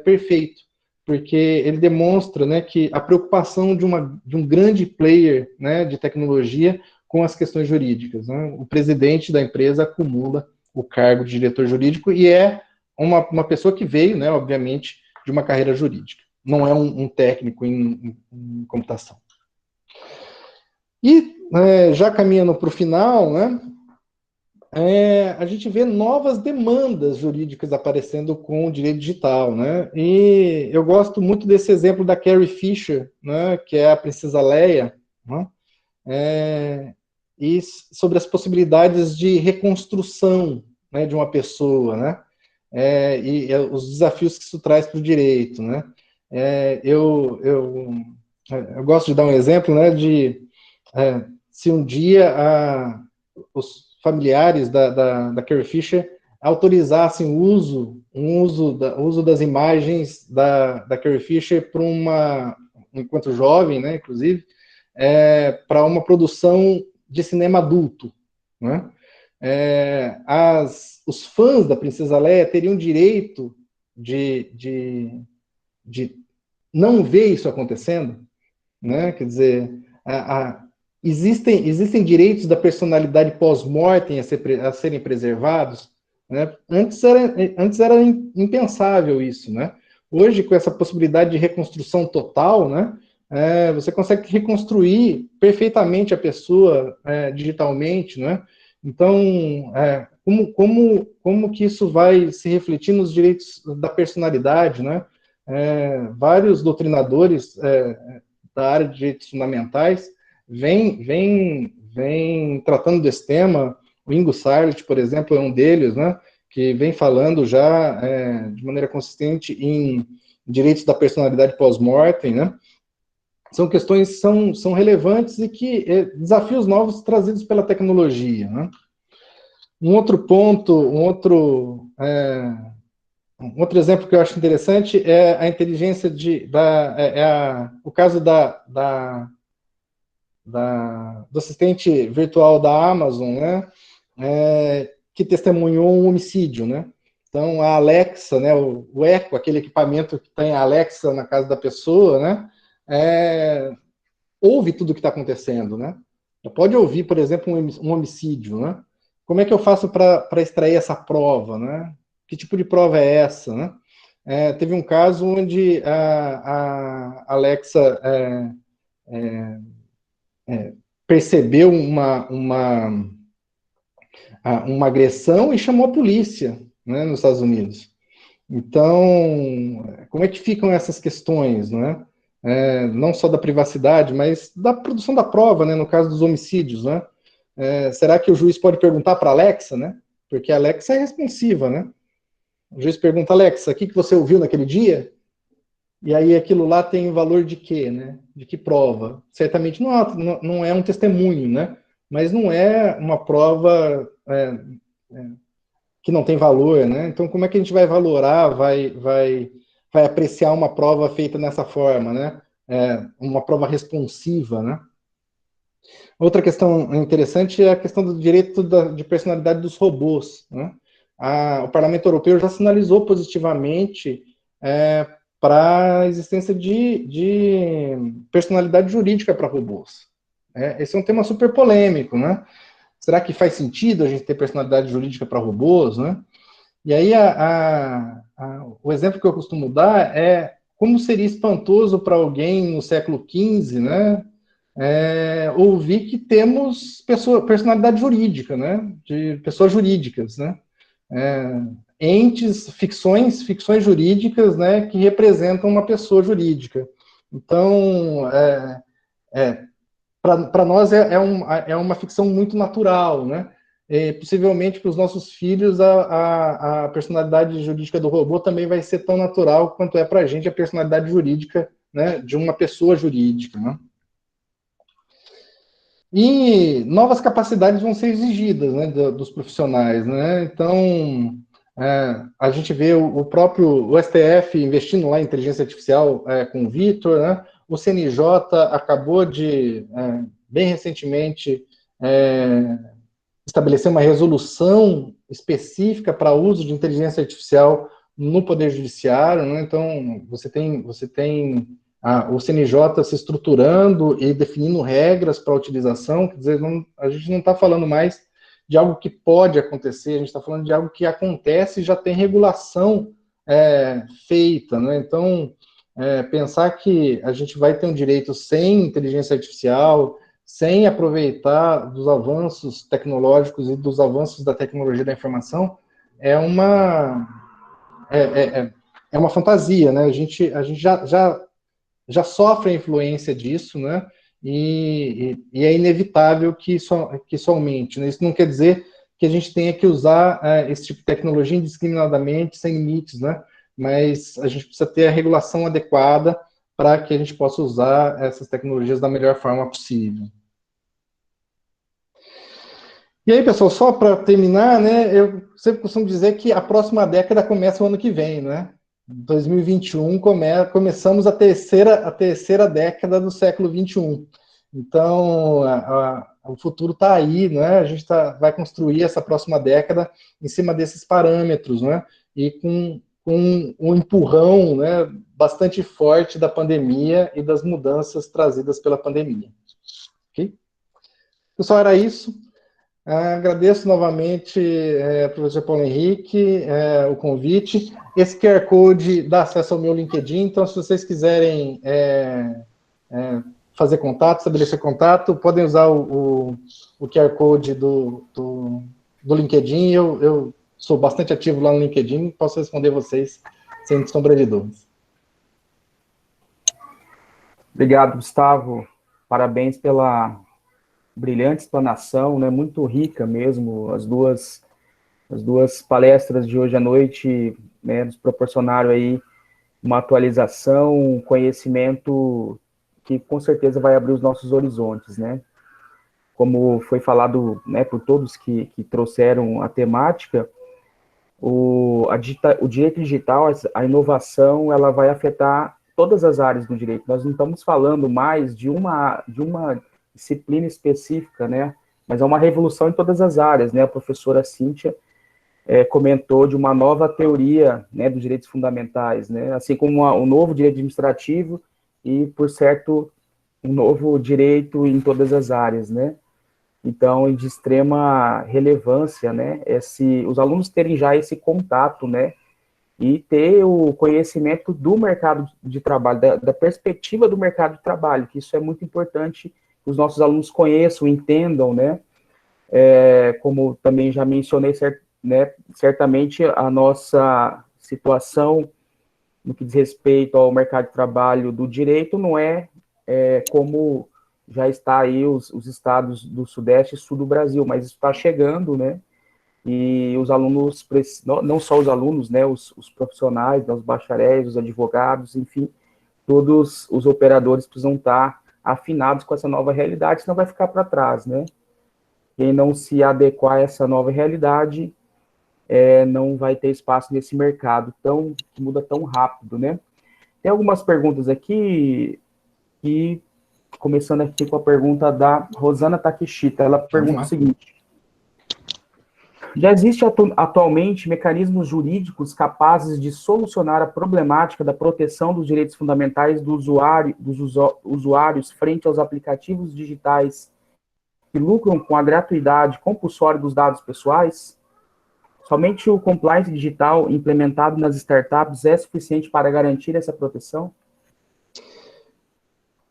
S4: perfeito, porque ele demonstra, né, que a preocupação de um grande player, né, de tecnologia com as questões jurídicas, né? O presidente da empresa acumula o cargo de diretor jurídico e é uma pessoa que veio, né, obviamente, de uma carreira jurídica. Não é um técnico em computação. E, já caminhando para o final, né, a gente vê novas demandas jurídicas aparecendo com o direito digital, né? E eu gosto muito desse exemplo da Carrie Fisher, né, que é a princesa Leia, né? E sobre as possibilidades de reconstrução, né, de uma pessoa, né? E os desafios que isso traz para o direito, né? Eu gosto de dar um exemplo, né, se um dia os familiares da Carrie Fisher autorizassem o uso das imagens da Carrie Fisher para enquanto jovem, né, inclusive, para uma produção de cinema adulto, né? os fãs da Princesa Leia teriam direito de não ver isso acontecendo, né? Quer dizer, existem direitos da personalidade pós-mortem a serem preservados, né? Antes era impensável isso, né? Hoje, com essa possibilidade de reconstrução total, né? Você consegue reconstruir perfeitamente a pessoa digitalmente, né? Então, como que isso vai se refletir nos direitos da personalidade, né? Vários doutrinadores da área de direitos fundamentais vêm tratando desse tema. O Ingo Sarlet, por exemplo, é um deles, né? Que vem falando já de maneira consistente em direitos da personalidade pós-mortem, né? São questões que são relevantes e que desafios novos trazidos pela tecnologia, né? Um outro ponto, um outro exemplo que eu acho interessante é a inteligência o caso do assistente virtual da Amazon, né? Que testemunhou um homicídio, né? Então, a Alexa, né, o Echo, aquele equipamento que tem a Alexa na casa da pessoa, né? Ouve tudo o que está acontecendo, né? Pode ouvir, por exemplo, um homicídio, né? Como é que eu faço para extrair essa prova, né? Que tipo de prova é essa, né? Teve um caso onde a Alexa percebeu uma agressão e chamou a polícia, né, nos Estados Unidos. Então, como é que ficam essas questões, né? Não só da privacidade, mas da produção da prova, né, no caso dos homicídios, né? Será que o juiz pode perguntar para a Alexa, né? Porque a Alexa é responsiva, né? O juiz pergunta, Alexa, o que você ouviu naquele dia? E aí aquilo lá tem valor de quê, né? De que prova? Certamente não é um testemunho, né? Mas não é uma prova que não tem valor, né? Então, como é que a gente vai valorar, vai apreciar uma prova feita dessa forma, né? Uma prova responsiva, né? Outra questão interessante é a questão do direito de personalidade dos robôs, né? O Parlamento Europeu já sinalizou positivamente para a existência de personalidade jurídica para robôs. Esse é um tema super polêmico, né? Será que faz sentido a gente ter personalidade jurídica para robôs, né? E aí, o exemplo que eu costumo dar é como seria espantoso para alguém no século XV, né? Ouvir que temos personalidade jurídica, né? De pessoas jurídicas, né? Entes, ficções jurídicas, né? Que representam uma pessoa jurídica. Então, para nós é uma ficção muito natural, né? Possivelmente para os nossos filhos a personalidade jurídica do robô também vai ser tão natural quanto é para a gente a personalidade jurídica, né, de uma pessoa jurídica, né? E novas capacidades vão ser exigidas, né, dos profissionais, né? Então, a gente vê o próprio STF investindo lá em inteligência artificial com o Vitor, né? O CNJ acabou de, bem recentemente, estabelecer uma resolução específica para uso de inteligência artificial no Poder Judiciário, né? Então, você tem o CNJ se estruturando e definindo regras para a utilização, quer dizer, a gente não está falando mais de algo que pode acontecer, a gente está falando de algo que acontece e já tem regulação feita, né? Então, pensar que a gente vai ter um direito sem inteligência artificial, sem aproveitar dos avanços tecnológicos e dos avanços da tecnologia da informação, é uma fantasia, né? A gente já sofre a influência disso, né? E é inevitável que isso aumente, né? Isso não quer dizer que a gente tenha que usar esse tipo de tecnologia indiscriminadamente, sem limites, né? Mas a gente precisa ter a regulação adequada para que a gente possa usar essas tecnologias da melhor forma possível. E aí, pessoal, só para terminar, né, eu sempre costumo dizer que a próxima década começa o ano que vem, né? 2021 começamos a terceira década do século 21. Então, o futuro está aí, né? A gente vai construir essa próxima década em cima desses parâmetros, né? E com um empurrão, né, bastante forte da pandemia e das mudanças trazidas pela pandemia. Ok? Pessoal, era isso. Agradeço novamente, professor Paulo Henrique, o convite. Esse QR Code dá acesso ao meu LinkedIn, então se vocês quiserem fazer contato, estabelecer contato, podem usar o QR Code do LinkedIn. Eu sou bastante ativo lá no LinkedIn, posso responder vocês sem sombra de dúvidas.
S3: Obrigado, Gustavo. Parabéns pela brilhante explanação, né? Muito rica mesmo. As duas palestras de hoje à noite, né, nos proporcionaram aí uma atualização, um conhecimento que com certeza vai abrir os nossos horizontes, né? Como foi falado, né, por todos que trouxeram a temática, o direito digital, a inovação, ela vai afetar todas as áreas do direito. Nós não estamos falando mais de uma disciplina específica, né? Mas é uma revolução em todas as áreas, né? A professora Cíntia comentou de uma nova teoria, né, dos direitos fundamentais, né? Assim como o novo direito administrativo e, por certo, um novo direito em todas as áreas, né? Então, de extrema relevância, né, os alunos terem já esse contato, né, e ter o conhecimento do mercado de trabalho, da perspectiva do mercado de trabalho, que isso é muito importante, que os nossos alunos conheçam, entendam, né, como também já mencionei, né, certamente a nossa situação no que diz respeito ao mercado de trabalho do direito não como já está aí os estados do Sudeste e Sul do Brasil, mas isso está chegando, né, e os alunos, não só os alunos, né, os profissionais, né, os bacharéis, os advogados, enfim, todos os operadores precisam estar afinados com essa nova realidade, senão vai ficar para trás, né. Quem não se adequar a essa nova realidade não vai ter espaço nesse mercado que muda tão rápido, né. Tem algumas perguntas aqui, começando aqui com a pergunta da Rosana Takeshita. Ela pergunta o seguinte: já existe atualmente mecanismos jurídicos capazes de solucionar a problemática da proteção dos direitos fundamentais dos usuários frente aos aplicativos digitais que lucram com a gratuidade compulsória dos dados pessoais? Somente o compliance digital implementado nas startups é suficiente para garantir essa proteção?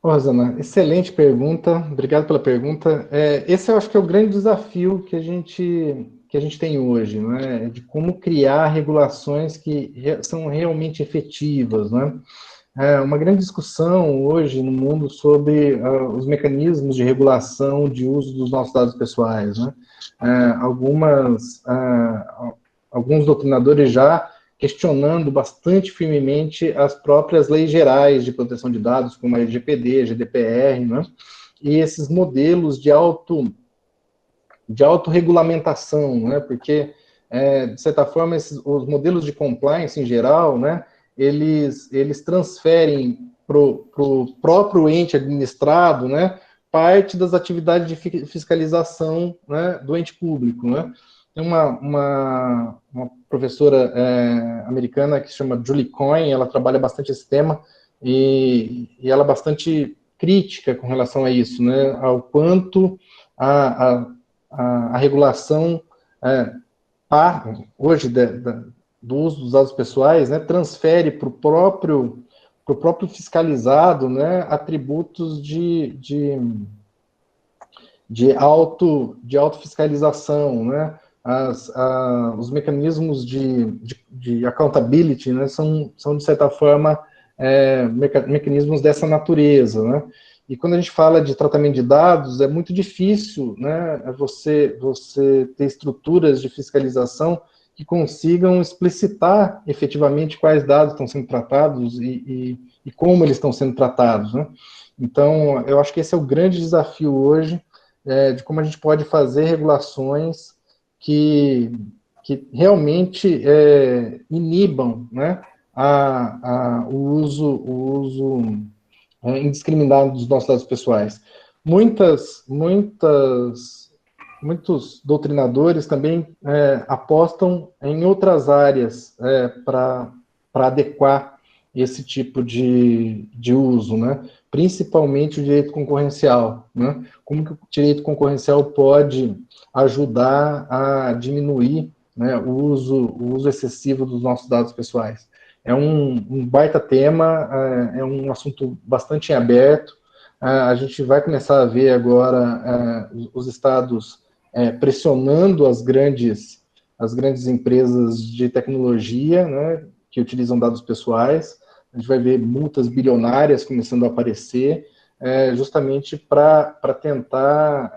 S4: Rosana, excelente pergunta, obrigado pela pergunta. Esse eu acho que é o grande desafio que a gente tem hoje, né? De como criar regulações que são realmente efetivas, né? Uma grande discussão hoje no mundo sobre os mecanismos de regulação de uso dos nossos dados pessoais, né? Alguns doutrinadores já questionando bastante firmemente as próprias leis gerais de proteção de dados, como a LGPD, a GDPR, né? E esses modelos de autorregulamentação, né? Porque, de certa forma, os modelos de compliance em geral, né? Eles transferem para o próprio ente administrado, né? Parte das atividades de fiscalização, né? Do ente público, né? Tem uma professora americana que se chama Julie Coyne, ela trabalha bastante esse tema, e ela é bastante crítica com relação a isso, né, ao quanto a regulação hoje do uso dos dados pessoais, né, transfere para o próprio fiscalizado, né, atributos de autofiscalização, né, os mecanismos de accountability, né, são, de certa forma, mecanismos dessa natureza, né? E quando a gente fala de tratamento de dados, é muito difícil, né, você ter estruturas de fiscalização que consigam explicitar efetivamente quais dados estão sendo tratados e como eles estão sendo tratados, né? Então, eu acho que esse é o grande desafio hoje, de como a gente pode fazer regulações que realmente inibam, né, o uso indiscriminado dos nossos dados pessoais. muitos doutrinadores também apostam em outras áreas para adequar esse tipo de uso, né? Principalmente o direito concorrencial, né? Como que o direito concorrencial pode ajudar a diminuir, né, o uso excessivo dos nossos dados pessoais? É um baita tema, é um assunto bastante em aberto. A gente vai começar a ver agora os estados pressionando as grandes empresas de tecnologia, né, que utilizam dados pessoais. A gente vai ver multas bilionárias começando a aparecer, justamente para tentar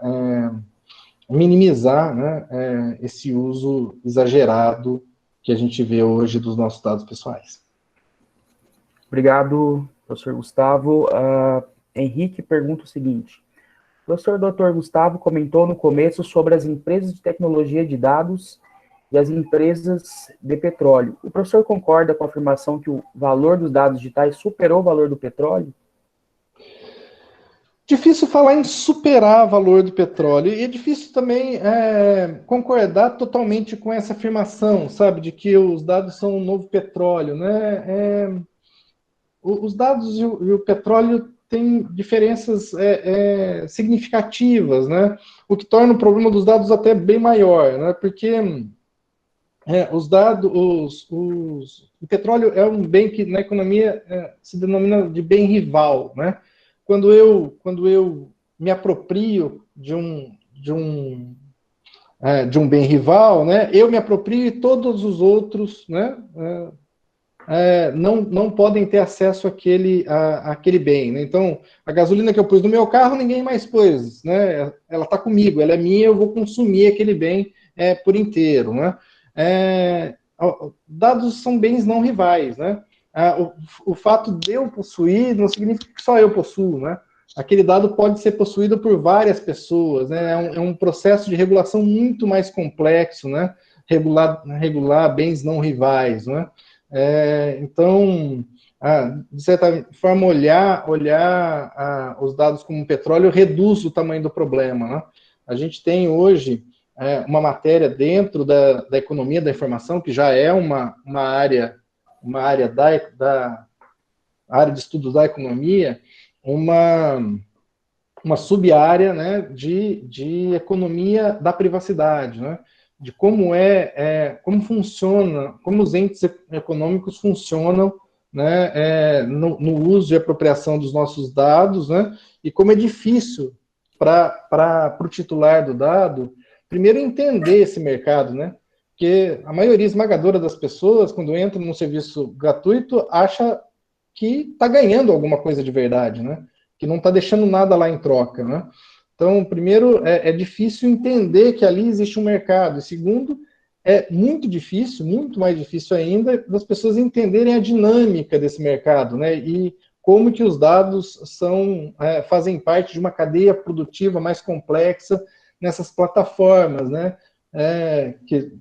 S4: minimizar, né, esse uso exagerado que a gente vê hoje dos nossos dados pessoais.
S3: Obrigado, professor Gustavo. Henrique pergunta o seguinte: o professor Dr. Gustavo comentou no começo sobre as empresas de tecnologia de dados e as empresas de petróleo. O professor concorda com a afirmação que o valor dos dados digitais superou o valor do petróleo?
S4: Difícil falar em superar o valor do petróleo, e é difícil também concordar totalmente com essa afirmação, sabe, de que os dados são o novo petróleo, né? Os dados e o petróleo têm diferenças significativas, né? O que torna o problema dos dados até bem maior, né? Porque os dados, o petróleo é um bem que na economia se denomina de bem rival, né? Quando eu me aproprio de um bem rival, né? Eu me aproprio e todos os outros, né? Não podem ter acesso àquele bem, né? Então, a gasolina que eu pus no meu carro, ninguém mais pôs, né? Ela está comigo, ela é minha, eu vou consumir aquele bem por inteiro, né? Dados são bens não rivais, né? O fato de eu possuir não significa que só eu possuo, né? Aquele dado pode ser possuído por várias pessoas, né? É um processo de regulação muito mais complexo, né? Regular bens não rivais, né? Então, de certa forma, olhar os dados como petróleo reduz o tamanho do problema, né? A gente tem hoje uma matéria dentro da economia da informação, que já é uma área da área de estudos da economia, uma sub-área, né, de economia da privacidade, né? De como como funciona, como os entes econômicos funcionam, né, no uso e apropriação dos nossos dados, né, e como é difícil para o titular do dado, primeiro entender esse mercado, né, porque a maioria esmagadora das pessoas, quando entra num serviço gratuito, acha que está ganhando alguma coisa de verdade, né, que não está deixando nada lá em troca, né. Então, primeiro, é difícil entender que ali existe um mercado. E segundo, é muito difícil, muito mais difícil ainda, das pessoas entenderem a dinâmica desse mercado, né? E como que os dados fazem parte de uma cadeia produtiva mais complexa nessas plataformas, né? Que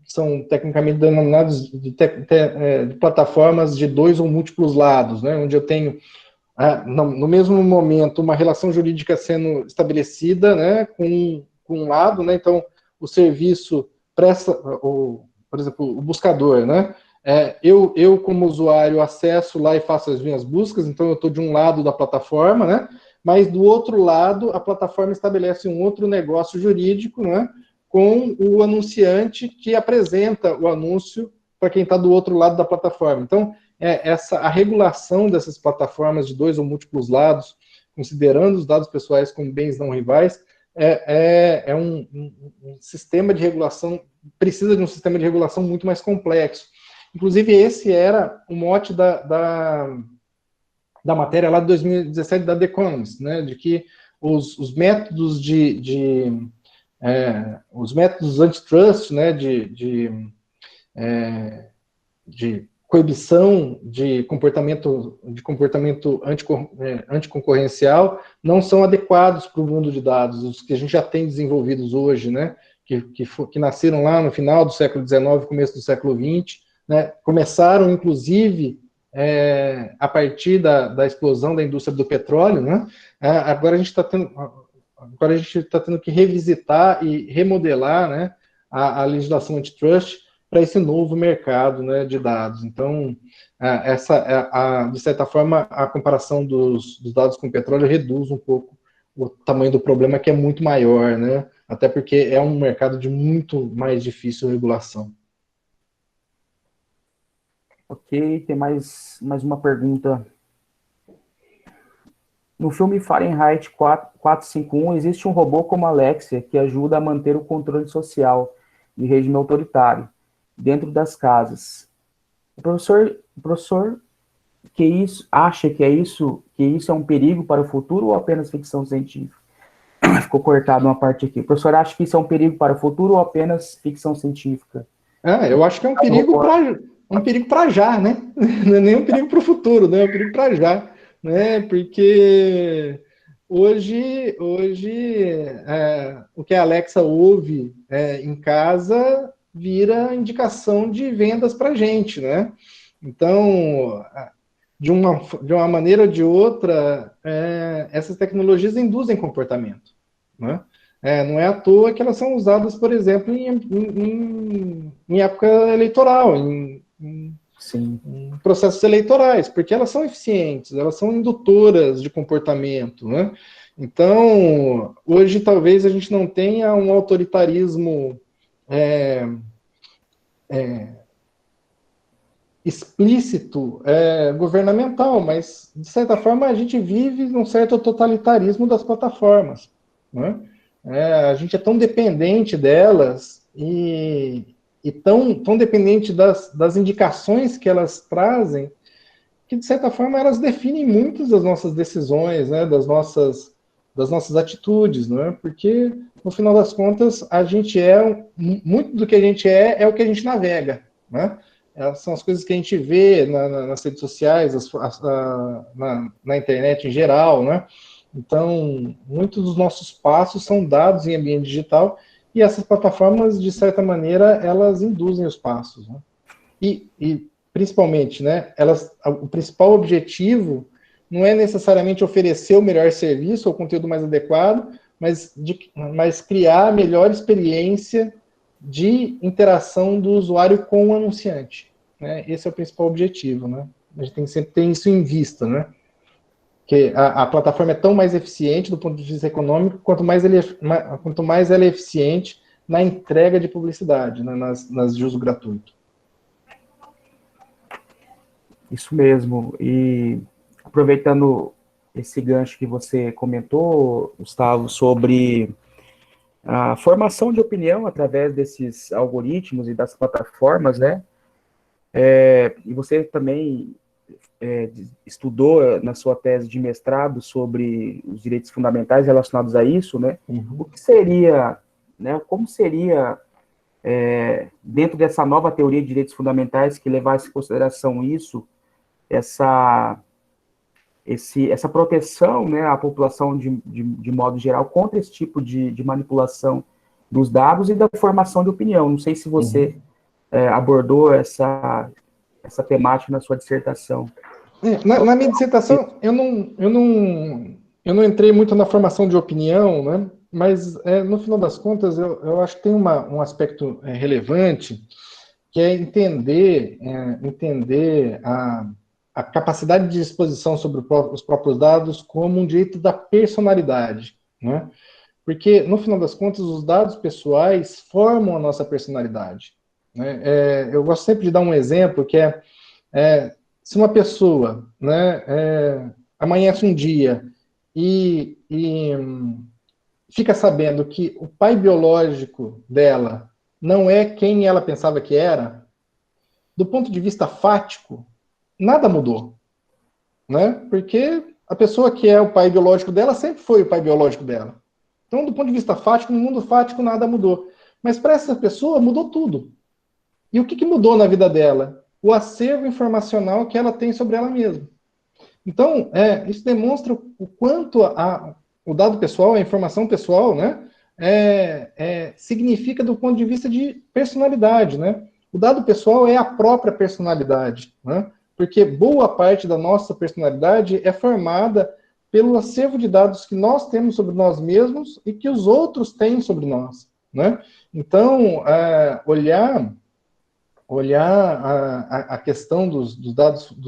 S4: são tecnicamente denominadas de plataformas de dois ou múltiplos lados, né? Onde eu tenho no mesmo momento, uma relação jurídica sendo estabelecida, né, com um lado, né, então o serviço presta, por exemplo, o buscador, né, eu como usuário acesso lá e faço as minhas buscas, então eu estou de um lado da plataforma, né, mas do outro lado a plataforma estabelece um outro negócio jurídico, né, com o anunciante que apresenta o anúncio para quem está do outro lado da plataforma. Então, a regulação dessas plataformas de dois ou múltiplos lados, considerando os dados pessoais como bens não rivais, um sistema de regulação, precisa de um sistema de regulação muito mais complexo. Inclusive, esse era o mote da matéria lá de 2017 da The Economist, né, de que os métodos os métodos antitrust, né, de coibição de comportamento anticoncorrencial não são adequados para o mundo de dados, os que a gente já tem desenvolvidos hoje, né, que nasceram lá no final do século XIX, começo do século XX, né, começaram, inclusive, a partir da explosão da indústria do petróleo, né? Agora a gente está tendo que revisitar e remodelar, né, a legislação antitrust para esse novo mercado, né, de dados. Então, de certa forma, a comparação dos dados com petróleo reduz um pouco o tamanho do problema, que é muito maior, né? Até porque é um mercado de muito mais difícil regulação.
S3: Ok, tem mais uma pergunta. No filme Fahrenheit 451, existe um robô como Alexia que ajuda a manter o controle social de regime autoritário dentro das casas. O professor acha que isso é um perigo para o futuro ou apenas ficção científica? Ficou cortado uma parte aqui. O professor acha que isso é um perigo para o futuro ou apenas ficção científica?
S4: Eu acho que é um perigo para já, né? Não é nem um perigo para o futuro, né? É um perigo para já, né? Porque hoje o que a Alexa ouve em casa vira indicação de vendas para a gente, né? Então, de uma maneira ou de outra, essas tecnologias induzem comportamento, né? Não é à toa que elas são usadas, por exemplo, em época eleitoral, em processos eleitorais, porque elas são eficientes, elas são indutoras de comportamento, né? Então, hoje talvez a gente não tenha um autoritarismo explícito governamental, mas, de certa forma, a gente vive num certo totalitarismo das plataformas, né? A gente é tão dependente delas e tão dependente das indicações que elas trazem, que, de certa forma, elas definem muitas das nossas decisões, né, das nossas atitudes, né? Porque, no final das contas, a gente muito do que a gente é o que a gente navega, né? São as coisas que a gente vê nas redes sociais, na internet em geral, né? Então, muitos dos nossos passos são dados em ambiente digital e essas plataformas, de certa maneira, elas induzem os passos, né? E principalmente, né, o principal objetivo não é necessariamente oferecer o melhor serviço ou conteúdo mais adequado, mas criar a melhor experiência de interação do usuário com o anunciante, né? Esse é o principal objetivo, né? A gente tem que sempre ter isso em vista, né? Que a plataforma é tão mais eficiente do ponto de vista econômico, quanto mais ela é eficiente na entrega de publicidade, né, nas de uso gratuito.
S3: Isso mesmo. E aproveitando esse gancho que você comentou, Gustavo, sobre a formação de opinião através desses algoritmos e das plataformas, né? E você também estudou na sua tese de mestrado sobre os direitos fundamentais relacionados a isso, né? O que seria, né? Como seria, dentro dessa nova teoria de direitos fundamentais que levasse em consideração isso, essa proteção, né, à população de modo geral contra esse tipo de manipulação dos dados e da formação de opinião? Não sei se você abordou essa temática na sua dissertação.
S4: Na minha dissertação, eu não entrei muito na formação de opinião, né? Mas, no final das contas, eu acho que tem um aspecto relevante, que é entender a capacidade de disposição sobre os próprios dados como um direito da personalidade, né? Porque, no final das contas, os dados pessoais formam a nossa personalidade, né? Eu gosto sempre de dar um exemplo, que se uma pessoa, né, amanhece um dia e fica sabendo que o pai biológico dela não é quem ela pensava que era, do ponto de vista fático, nada mudou, né? Porque a pessoa que é o pai biológico dela sempre foi o pai biológico dela. Então, do ponto de vista fático, no mundo fático nada mudou. Mas para essa pessoa mudou tudo. E o que mudou na vida dela? O acervo informacional que ela tem sobre ela mesma. Então, isso demonstra o quanto o dado pessoal, a informação pessoal, né, significa do ponto de vista de personalidade, né? O dado pessoal é a própria personalidade, né? Porque boa parte da nossa personalidade é formada pelo acervo de dados que nós temos sobre nós mesmos e que os outros têm sobre nós, né? Então, olhar a questão dos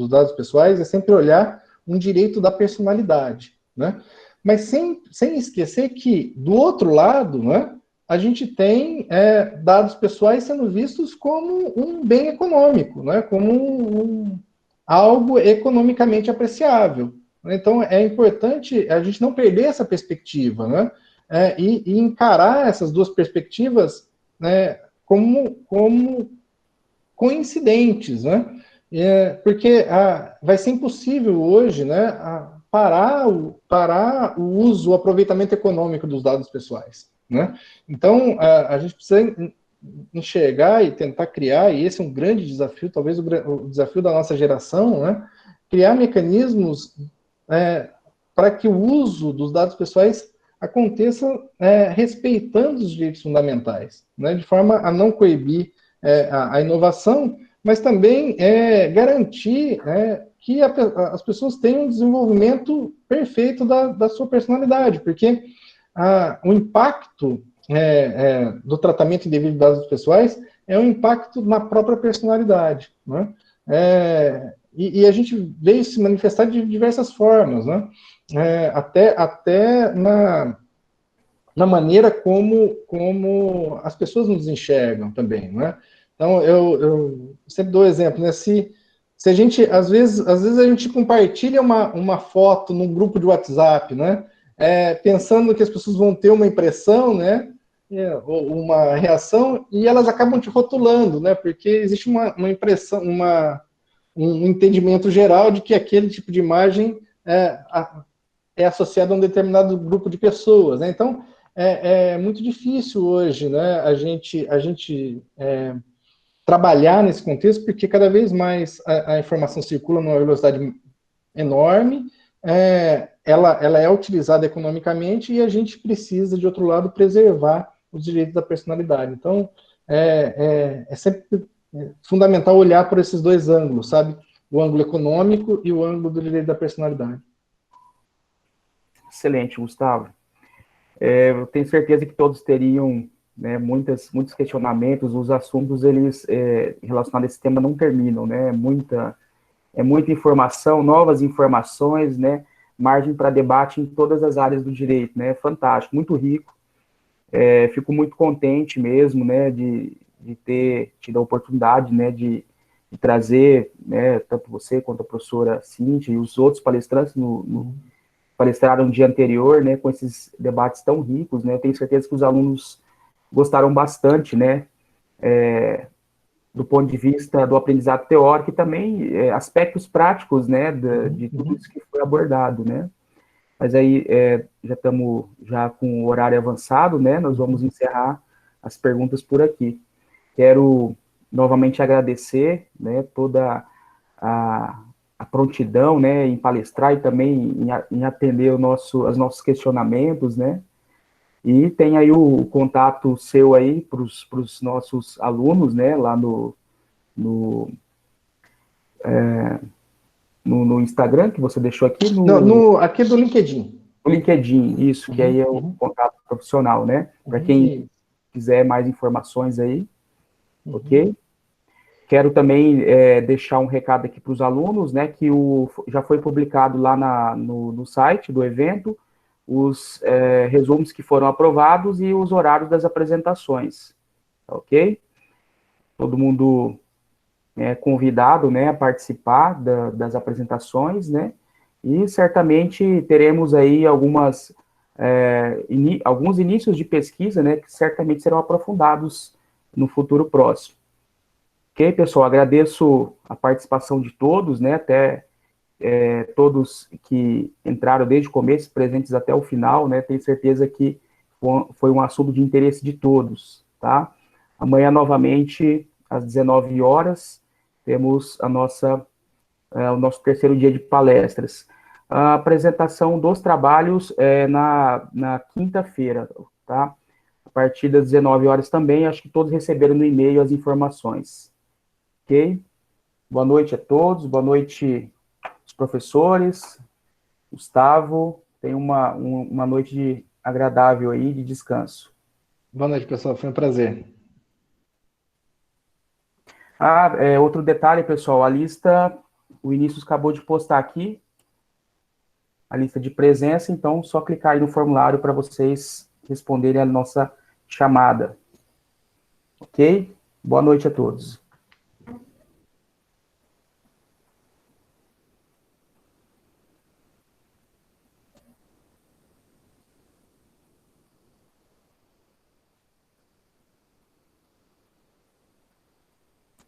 S4: dados pessoais é sempre olhar um direito da personalidade, né? Mas sem esquecer que, do outro lado, né, a gente tem dados pessoais sendo vistos como um bem econômico, né, como algo economicamente apreciável. Então, é importante a gente não perder essa perspectiva, né, e encarar essas duas perspectivas, né, como coincidentes, né, porque vai ser impossível hoje, né, parar o uso, o aproveitamento econômico dos dados pessoais, né? Então, a gente precisa enxergar e tentar criar, e esse é um grande desafio, talvez o desafio da nossa geração, né? Criar mecanismos para que o uso dos dados pessoais aconteça respeitando os direitos fundamentais, né? De forma a não coibir a inovação, mas também garantir que as pessoas tenham um desenvolvimento perfeito da sua personalidade, porque o impacto do tratamento indevido de dados pessoais é um impacto na própria personalidade, né? E a gente vê isso se manifestar de diversas formas, né? Até na maneira como as pessoas nos enxergam também, né? Então, eu sempre dou exemplo, né? Se a gente, às vezes a gente compartilha uma foto num grupo de WhatsApp, né? Pensando que as pessoas vão ter uma impressão, né? Ou uma reação, e elas acabam te rotulando, né? Porque existe uma impressão, um entendimento geral de que aquele tipo de imagem é associado a um determinado grupo de pessoas, né? Então, é muito difícil hoje, né? A gente trabalhar nesse contexto, porque cada vez mais a informação circula numa velocidade enorme, ela é utilizada economicamente e a gente precisa, de outro lado, preservar os direitos da personalidade. Então, é sempre fundamental olhar por esses dois ângulos, sabe? O ângulo econômico e o ângulo do direito da personalidade.
S3: Excelente, Gustavo. Eu tenho certeza que todos teriam, né, muitos questionamentos. Os assuntos eles relacionados a esse tema não terminam, né? É muita informação, novas informações, né? Margem para debate em todas as áreas do direito, né? Fantástico, muito rico. Fico muito contente mesmo, né, de ter tido a oportunidade, né, de trazer, né, tanto você quanto a professora Cíntia e os outros palestrantes palestraram no dia anterior, né, com esses debates tão ricos, né? Eu tenho certeza que os alunos gostaram bastante, né, do ponto de vista do aprendizado teórico e também aspectos práticos, né, de tudo isso que foi abordado, né? Mas aí já estamos com o horário avançado, né? Nós vamos encerrar as perguntas por aqui. Quero novamente agradecer, né, toda a prontidão, né, em palestrar e também em atender os nossos questionamentos, né? E tem aí o contato seu aí para os nossos alunos, né, lá no Instagram, que você deixou aqui?
S4: Aqui do LinkedIn.
S3: O LinkedIn, isso, que aí é o contato profissional, né? Para quem quiser mais informações aí, ok? Quero também deixar um recado aqui para os alunos, né, que já foi publicado lá no site do evento, os resumos que foram aprovados e os horários das apresentações, ok? Todo mundo é convidado, né, a participar das apresentações, né, e certamente teremos aí alguns inícios de pesquisa, né, que certamente serão aprofundados no futuro próximo. Ok, pessoal, agradeço a participação de todos, né, até todos que entraram desde o começo, presentes até o final, né, tenho certeza que foi um assunto de interesse de todos, tá? Amanhã, novamente, às 19 horas, temos o nosso terceiro dia de palestras. A apresentação dos trabalhos na quinta-feira, tá? A partir das 19 horas também, acho que todos receberam no e-mail as informações. Ok? Boa noite a todos, boa noite os professores. Gustavo, tenha uma noite agradável aí de descanso.
S4: Boa noite, pessoal. Foi um prazer.
S3: Outro detalhe, pessoal, a lista, o Vinícius acabou de postar aqui, a lista de presença, então só clicar aí no formulário para vocês responderem a nossa chamada. Ok? Boa noite a todos.